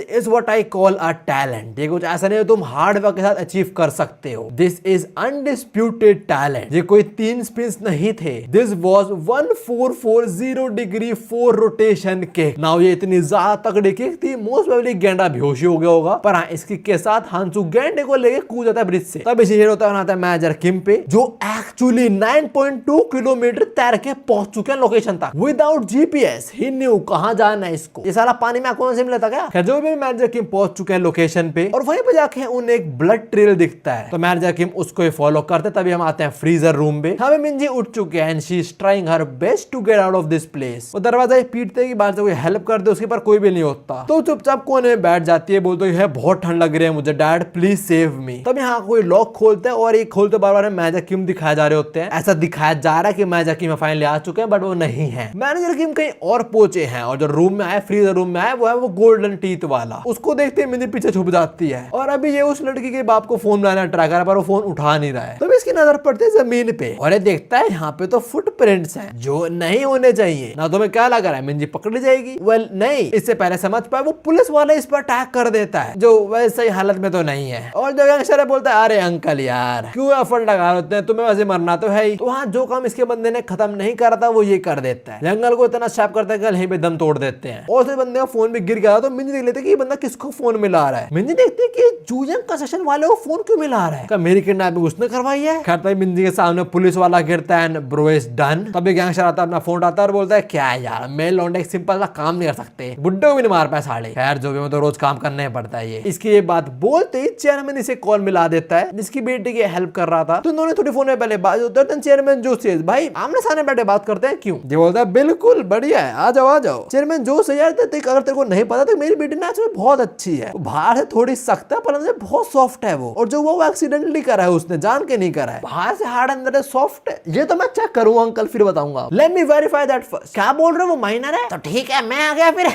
is what I call a talent. ये कुछ ऐसा नहीं है तुम हार्ड वर्क के साथ अचीव कर सकते हो। This is undisputed talent. ये कोई 3 स्पिन्स नहीं थे, this was 1440 degree 4 rotation kick. Now ये इतनी ज्यादा तगड़ी किक थी, मोस्ट प्रोबेबली गेंडा बेहोश हो गया होगा, पर हाँ इस किक के साथ हांसू गेंडे को लेके कूद जाता है ब्रिज से। तब इसे हीरो होता है मैनेजर किम पे, जो एक्चुअली 9.2 किलोमीटर तैर के पहुंच चुके हैं लोकेशन तक with without GPS he new कहाँ जाना है इसको। ये सारा पानी में कौन से मिला था क्या। खैर जो भी मैनेजर किम पहुंच चुके हैं लोकेशन पे और वहीं पे जाके उन्हें एक ब्लड ट्रेल दिखता है, तो मैनेजर किम उसको ही फॉलो करते। तभी हम आते हैं फ्रीजर रूम पे। हमें मिंजी उठ चुके हैं and she is trying her best to get out of this place. वो दरवाजा पीटते हैं कि बाहर से कोई हेल्प कर दे, उसके पर कोई भी नहीं होता, तो चुपचाप कोने में बैठ जाती है। बोलते है बहुत ठंड लग रही है मुझे, डैड प्लीज सेव मी। तब यहाँ कोई लॉक खोलते हैं और एक खोलते बार बार मैनेजर किम दिखाए जा रहे होते हैं। ऐसा दिखाया जा रहा है कि मैनेजर किम फाइनली आ चुके हैं, बट वो नहीं है। मैनेजर किम कहीं और पहुंचे हैं और जो रूम में आए, फ्रीजर रूम में आए, वो है वो गोल्डन टीथ वाला। उसको देखते ही मिंजी पीछे छुप जाती है और अभी ये उस लड़की के बाप को फोन लाना ट्राई कर रहा है, पर वो फोन उठा नहीं रहा है। तब इसकी नजर पड़ती है जमीन पे और ये देखता है यहाँ पे तो फुटप्रिंट्स हैं जो नहीं होने चाहिए। ना तुम्हें क्या लग रहा है मिंजी पकड़ी जाएगी? वेल नहीं, इससे पहले समझ पाए वो पुलिस वाला इस पर अटैक कर देता है, जो वैसे ही हालत में तो नहीं है। और जो गैंगस्टर बोलता है अरे अंकल यार क्यों एफर्ट लगा रहे हैं, तुम्हें वैसे मरना तो है ही। तो वहाँ जो काम इसके बंदे ने खत्म नहीं करा था वो ये कर देता है। जंगल को इतना शैप करता है कि यहीं पे दम तोड़ देते हैं। और उस बंदे का फोन भी गिर गया, तो मिंजी देख लेते कि ये बंदा किसको फोन मिला रहा है। मिंजी देखते है कि जूजंग कंस्ट्रक्शन वाले को फोन क्यों मिला रहा है, क्या मेरी किडनैपिंग उसने करवाई है। खैर तभी मिंजी के सामने पुलिस वाला गिरता है, ब्रो इज डन। तभी गैंगस्टर आता है, अपना फोन उठाता है और बोलता है क्या यार मेल लौंडे एक सिंपल सा काम नहीं कर सकते, बुड्ढे को भी नहीं मार पाए साले। खैर जो भी मैं तो रोज काम करना ही पड़ता है। इसकी ये बात बोलते ही चेयरमैन इसे कॉल मिला देता है, जिसकी बेटी की हेल्प कर रहा था। तो इन्होंने थोड़ी फोन में पहले बात होता है। चेयरमैन जो से भाई आमने सामने बैठे बात करते हैं क्यों? ये बोलता है बिल्कुल बढ़िया है, आ जाओ आ जाओ। चेयरमैन जो से यार अगर तेरे को नहीं पता तो मेरी बेटी ना बहुत अच्छी है, बाहर से थोड़ी सख्त है पर अंदर बहुत सॉफ्ट है वो, और जो वो एक्सीडेंटली करा है उसने जान के नहीं करा है, बाहर से हार्ड अंदर है सॉफ्ट है। ये तो मैं चेक करूंगा अंकल फिर बताऊंगा, let me verify that first. क्या बोल रहे हो, वो माइनर है? तो ठीक है मैं आ गया फिर।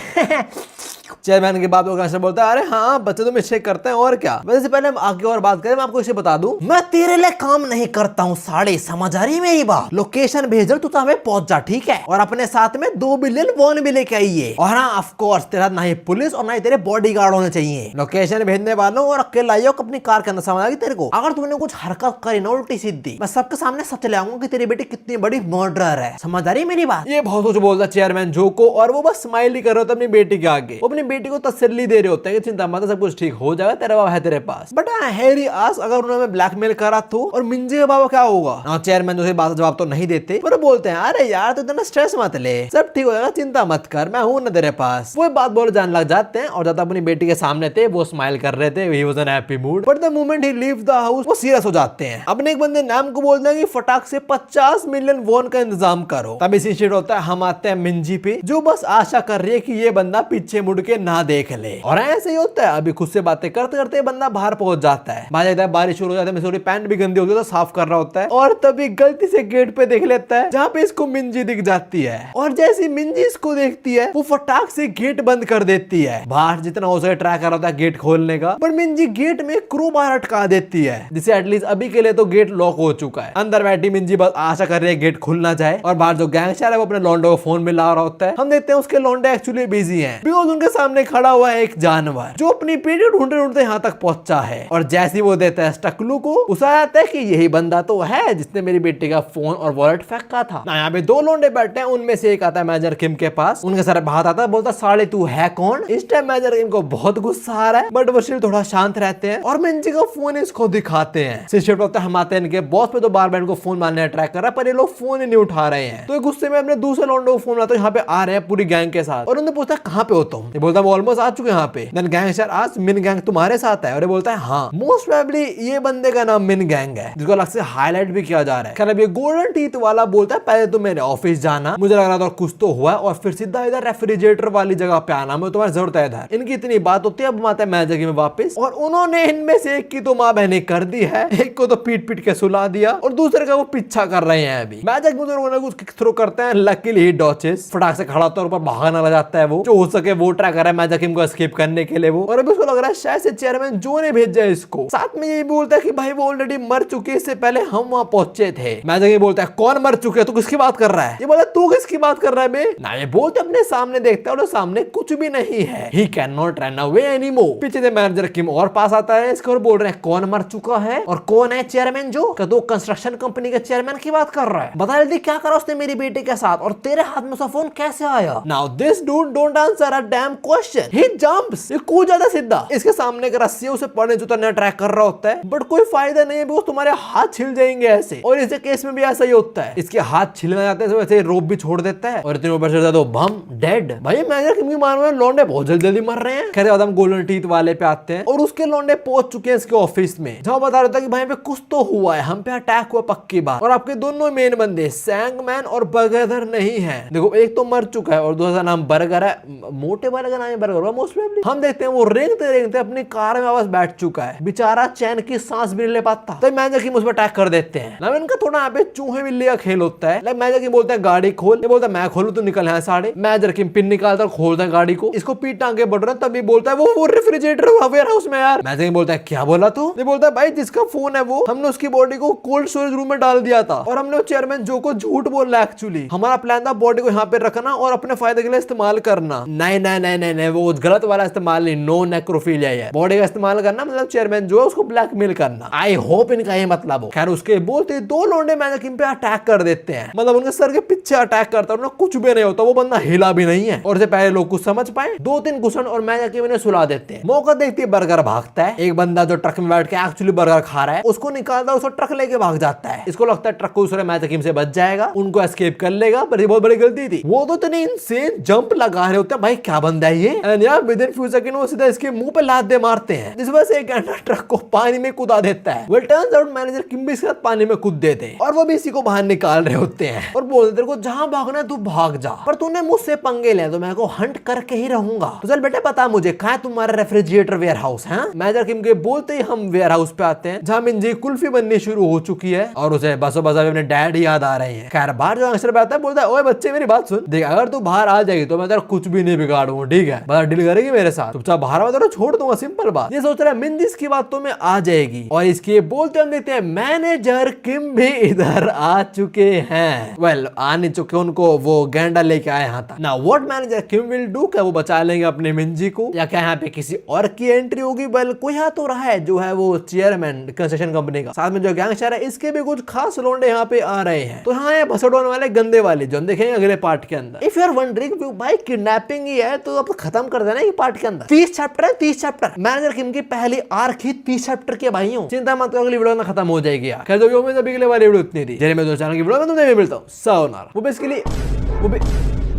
चेयरमैन के बाप को बोलता है अरे हाँ बच्चे तो मिस्टेक करते हैं और क्या। वैसे पहले हम आगे और बात करें, मैं आपको इसे बता दूं मैं तेरे लिए काम नहीं करता हूँ साड़े, समझ आ रही मेरी बात। लोकेशन भेज दो तू हमें पहुंच जा, ठीक है, और अपने साथ में 2 बिलियन वॉन भी लेके आइए। और हाँ ऑफ कोर्स तेरा ना ही पुलिस और ना ही तेरे बॉडीगार्ड होने चाहिए। लोकेशन भेजने वालों और अकेला आइयो अपनी कार के अंदर, समझ आ गई तेरे को। अगर तुमने कुछ हरकत करी ना उल्टी सीधी, मैं सबके सामने सब चले आऊंगा कि तेरी बेटी कितनी बड़ी मर्डरर है, समझ आ रही मेरी बात। ये बहुत कुछ बोलता चेयरमैन जो को, और वो बस स्माइल ही कर रहे होते अपनी बेटी के आगे। वो अपनी बेटी को तसल्ली दे रहे होते हैं कि चिंता मत, सब कुछ ठीक हो जाएगा, तेरा बाबा है तेरे पास। बट हैरी आस अगर उन्होंने ब्लैकमेल करा तो, और मिंजी का बाबा क्या होगा ना। चेयरमैन जो बात जवाब तो नहीं देते, पर बोलते हैं अरे यार तू इतना स्ट्रेस मत ले, सब ठीक हो जाएगा, चिंता मत कर, मैं हूं ना तेरे पास। वो बात बोल जाने लग जाते हैं और जब अपनी बेटी के सामने थे वो स्माइल कर रहे थे, he was an happy mood. But the moment he leave the house वो सीरियस हो जाते हैं। अपने एक बंदे नाम को बोलते हैं कि फटाक से 50 मिलियन वॉन का इंतजाम करो। तब इसी शिट होता है, हम आते हैं मिंजी पे जो बस आशा कर रही है कि ये बंदा पीछे मुड़ के ना देख ले, और ऐसे ही होता है। अभी खुद से बातें करते करते बंदा बाहर पहुंच जाता है। बारिश शुरू हो जाता है, पैंट भी गंदी होती है तो साफ कर रहा होता है, और तभी गलती से गेट पे देख लेता है जहाँ पे इसको मिंजी दिख जाती है। और जैसी मिंजी इसको देखती है वो फटाक से गेट बंद कर देती है। बाहर जितना हो सके ट्राई कर रहा होता है गेट खोलने का, पर मिंजी गेट में क्रोबार अटका देती है, जिससे एटलीस्ट अभी के लिए तो गेट लॉक हो चुका है। अंदर बैठी मिंजी बस आशा कर रही है गेट खुल ना जाए, और बाहर जो गैंगस्टर है वो अपने लॉन्डे को फोन में ला रहा होता है। हम देखते हैं उसके लॉन्डे एक्चुअली बिजी हैं, बिकॉज़ उनके सामने खड़ा हुआ है एक जानवर जो अपनी पीढ़ी ढूंढते ढूंढते यहाँ तक पहुंचा है। और जैसे वो देता है स्टकलू को, उसे आता है कि यही बंदा तो है जिसने मेरी बेटी का फोन और वॉलेट फेंका था ना। यहाँ पे 2 लौंडे बैठे हैं, उनमें से एक आता है मैनेजर किम के पास, उनके सर बात आता है, बोलता साले तू है कौन। इस टाइम मैनेजर किम को बहुत गुस्सा आ रहा है, बट वो स्टिल थोड़ा शांत रहते हैं और मिंजी का फोन इसको दिखाते हैं। शिफ्ट होता है, हम आते हैं इनके बॉस पे, तो बार-बार इनको फोन मारने ट्राई कर रहा है, पर ये लोग फोन ही नहीं उठा रहे हैं। तो गुस्से में अपने दूसरे लौंडे को फोन लाता है, यहाँ पे आ रहे हैं पूरी गैंग के साथ, और उन्हें पूछता है कहाँ पे हो तुम। ये बोलता है वो ऑलमोस्ट आ चुके हैं यहाँ पे। देन गैंगस्टर आज मिन गैंग तुम्हारे साथ है, और ये बोलता है हाँ मोस्ट प्रोबेबली ये बंदे का नाम मिन गैंग है, जिसको अलग से हाईलाइट भी किया जा रहा है। खैर ये गोल्डन टीथ वाला बोलता है पहले तो मेरे ऑफिस जाना, मुझे लग रहा था कुछ तो हुआ, और फिर सीधा इधर रेफ्रिजरेटर वाली जगह पे आना, मैं तुम्हारी जरूरत है इधर। इनकी इतनी बात होती है, अब आते हैं मैनेजर की में वापस, और उन्होंने इनमें से एक की तो माँ बहने कर दी है, एक को तो पीट पीट के सुला दिया, और दूसरे का वो पीछा कर रहे हैं। अभी मैनेजर मुझे कुछ किक थ्रो करते हैं, लकीली ही डॉचेस, फटाक से खड़ा होता है, ऊपर भागना लग जाता है। वो जो हो सके वो ट्राई कर रहा है मैनेजर किम को एस्केप करने के लिए वो, और अभी उसको लग रहा है शायद से चेयरमैन जो ने भेजा है इसको। साथ में ये भी बोलता है कि भाई वो ऑलरेडी मर चुके, इससे पहले हम वहां पहुंचे थे। मैनेजर ये बोलता है कौन मर चुके हैं, तू किसकी बात कर रहा है। ये बोला तू किसकी बात कर रहा है बे ना। ये बोलते अपने सामने देखता है और सामने कुछ भी नहीं है। He can not run away anymore. पीछे से मैनेजर किम और पास आता है, इसको और बोल रहे हैं कौन मर चुका है और कौन है चेयरमैन जो। तो कंस्ट्रक्शन कंपनी के चेयरमैन की बात कर रहा है। बता जल्दी क्या करा उसने मेरी बेटी के साथ, और तेरे हाथ में उसका फोन कैसे आया। Now this dude don't answer a dam question, he jumps, ये कूद जाता सीधा, इसके सामने एक रस्सी है उसे पड़ने जो उतरने ट्रैक कर रहा होता है, बट कोई फायदा नहीं है बिकॉज़ तुम्हारे हाथ छिल जाएंगे ऐसे। और इसके केस में भी ऐसा ही होता है, इसके हाथ छिलना जाते हैं वैसे रोप भी छोड़ देता है और इतने ऊपर चढ़ जाता है तो बम डेड। भाई मैनेजर किम मार रहे हैं, लौंडे बहुत जल्दी जल्दी मर रहे हैं। खैर बाद हम गोल्डन टीथ वाले पे आते हैं और उसके लौंडे पहुंच चुके हैं इसके ऑफिस में, जहां बता रहा था कि भाई पे कुछ तो हुआ है, हम पे अटैक हुआ पक्की बात, और आपके दोनों मेन बंदे सैंगमैन और बर्गर नहीं है। देखो एक तो मर चुका है और दूसरा नाम बर्गर है, मोटे वाले का नाम है बर्गर मोस्ट प्रोबेबली। हम देखते हैं वो रेंगते रेंगते अपनी कार में वापस बैठ चुका है, बेचारा चैन की सांस भी ले पाता, तो मैनेजर किम उस पर अटैक कर देते हैं ना। इनका थोड़ा यहाँ पे चूहे बिल्ली का खेल होता है। मैनेजर किम बोलते हैं गाड़ी खोल, ये बोलता है मैं खोलूं तो निकल यहाँ साढ़े। मैनेजर किम पिन निकालता खोलता है गाड़ी को, इसको पीठ आगे बढ़ रहा है तभी बोलता है वो रेफ्रिजरेटर वेयर हाउस में यार। मैनेजर किम बोलता है क्या बोला तू? ये बोलता है भाई जिसका फोन है वो हमने उसकी बॉडी को कोल्ड स्टोरेज रूम में डाल दिया था और हमने वो चेयरमैन जो को झूठ बोल रहा है। एक्चुअली हमारा प्लान था बॉडी को यहाँ पे रखना और अपने फायदे के लिए इस्तेमाल करना। नहीं नहीं नहीं नहीं नहीं, वो गलत वाला इस्तेमाल नहीं, नो नेक्रोफिलिया है, बॉडी का इस्तेमाल करना मतलब चेयरमैन जो है उसको ब्लैकमेल करना। आई होप इनका ये मतलब हो। खैर उसके बोलते दो लौंडे मैनेजर किम पे अटैक कर देते हैं, मतलब उनके सर के पीछे अटैक करता है, कुछ भी नहीं होता, वो बंदा हिला भी नहीं है और से पहले लोग कुछ समझ पाए, 2-3 घुसन और मैनेजर किम इन्हें सुला देते हैं। मौका देखते ही बर्गर भागता है, एक बंदा जो ट्रक में बैठ के एक्चुअली बर्गर खा रहा है उसको निकालता है, उसको ट्रक लेके भाग जाता है। इसको लगता है ट्रक को दूसरे मैनेजर किम से बच जाएगा, उनको एस्केप कर लेगा, पर ये बहुत बड़ी गलती थी। वो तो इतनी इनसेन जंप लगा रहे होते हैं, भाई क्या बंदा है ये, एंड यार विद इन फ्यू सेकंड वो सीधा इसके मुंह पे लात दे मारते हैं, जिस वजह से एक घंटा ट्रक को पानी में कूदा देता है। वेल टर्न्स आउट मैनेजर किम भी इसके साथ पानी में कूद देते हैं और वो भी इसी को बाहर निकाल रहे होते हैं और बोलते तेरे को जहां भागना है तू भाग जा, पर तूने मुझसे पंगे ले तो मैं को हंट करके ही रहूंगा। तो चल बेटा पता मुझे कहां तुम्हारा रेफ्रिजरेटर वेयर हाउस है। मैनेजर किम के बोलते ही हम वेयर हाउस पे आते हैं जहां मिंजी कुल्फी बननी शुरू हो चुकी है और उसे बसों बसा अपने डैड याद आ रहे हैं। खैर बाहर जो अक्षर पे आता है बोलता है ओए बच्चे मेरी बात सुन, देख अगर तू बाहर आ जाएगी तो मैं तेरा कुछ भी नहीं बिगाड़ूंगा, ठीक है, बस डील करेगी मेरे साथ, चुपचाप बाहर आ तो छोड़ दूंगा, सिंपल बात। ये सोच रहा है मिंजी इसकी बातों में आ जाएगी और इसके बोलते हम देखते हैं मैनेजर किम भी इधर आ चुके हैं। वेल आ नहीं चुके, उनको वो गैंडा लेके आए यहाँ तक ना। What manager Kim will do, क्या वो बचा लेंगे अपने मिंजी को या क्या यहाँ पे किसी और की एंट्री होगी? वेल कोई यहाँ तो रहा है जो है वो चेयरमैन कंस्ट्रक्शन कंपनी का, साथ में जो गैंगस्टर है इसके भी कुछ खास लोंडे यहाँ पे आ रहे हैं। तो हाँ ये भसड़ों वाले गंदे वाले जो हम देखेंगे अगले पार्ट के अंदर। इफ यू आर वंडरिंग भाई किडनैपिंग ही है तो अब खत्म कर देना ये पार्ट के अंदर। 30 चैप्टर है, 30 चैप्टर मैनेजर किम की पहली आर्क ही 30 चैप्टर के भाइयों, चिंता मत करो अगली वीडियो में खत्म हो जाएगी यार। खैर जो में अभी के लिए वाली वीडियो इतनी थी, जैसे मैं दो चैनल की वीडियो में तुमसे मिलता हूँ सायोनारा। वो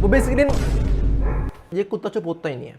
बेसिकली ये कुत्ता चुप होता ही नहीं है।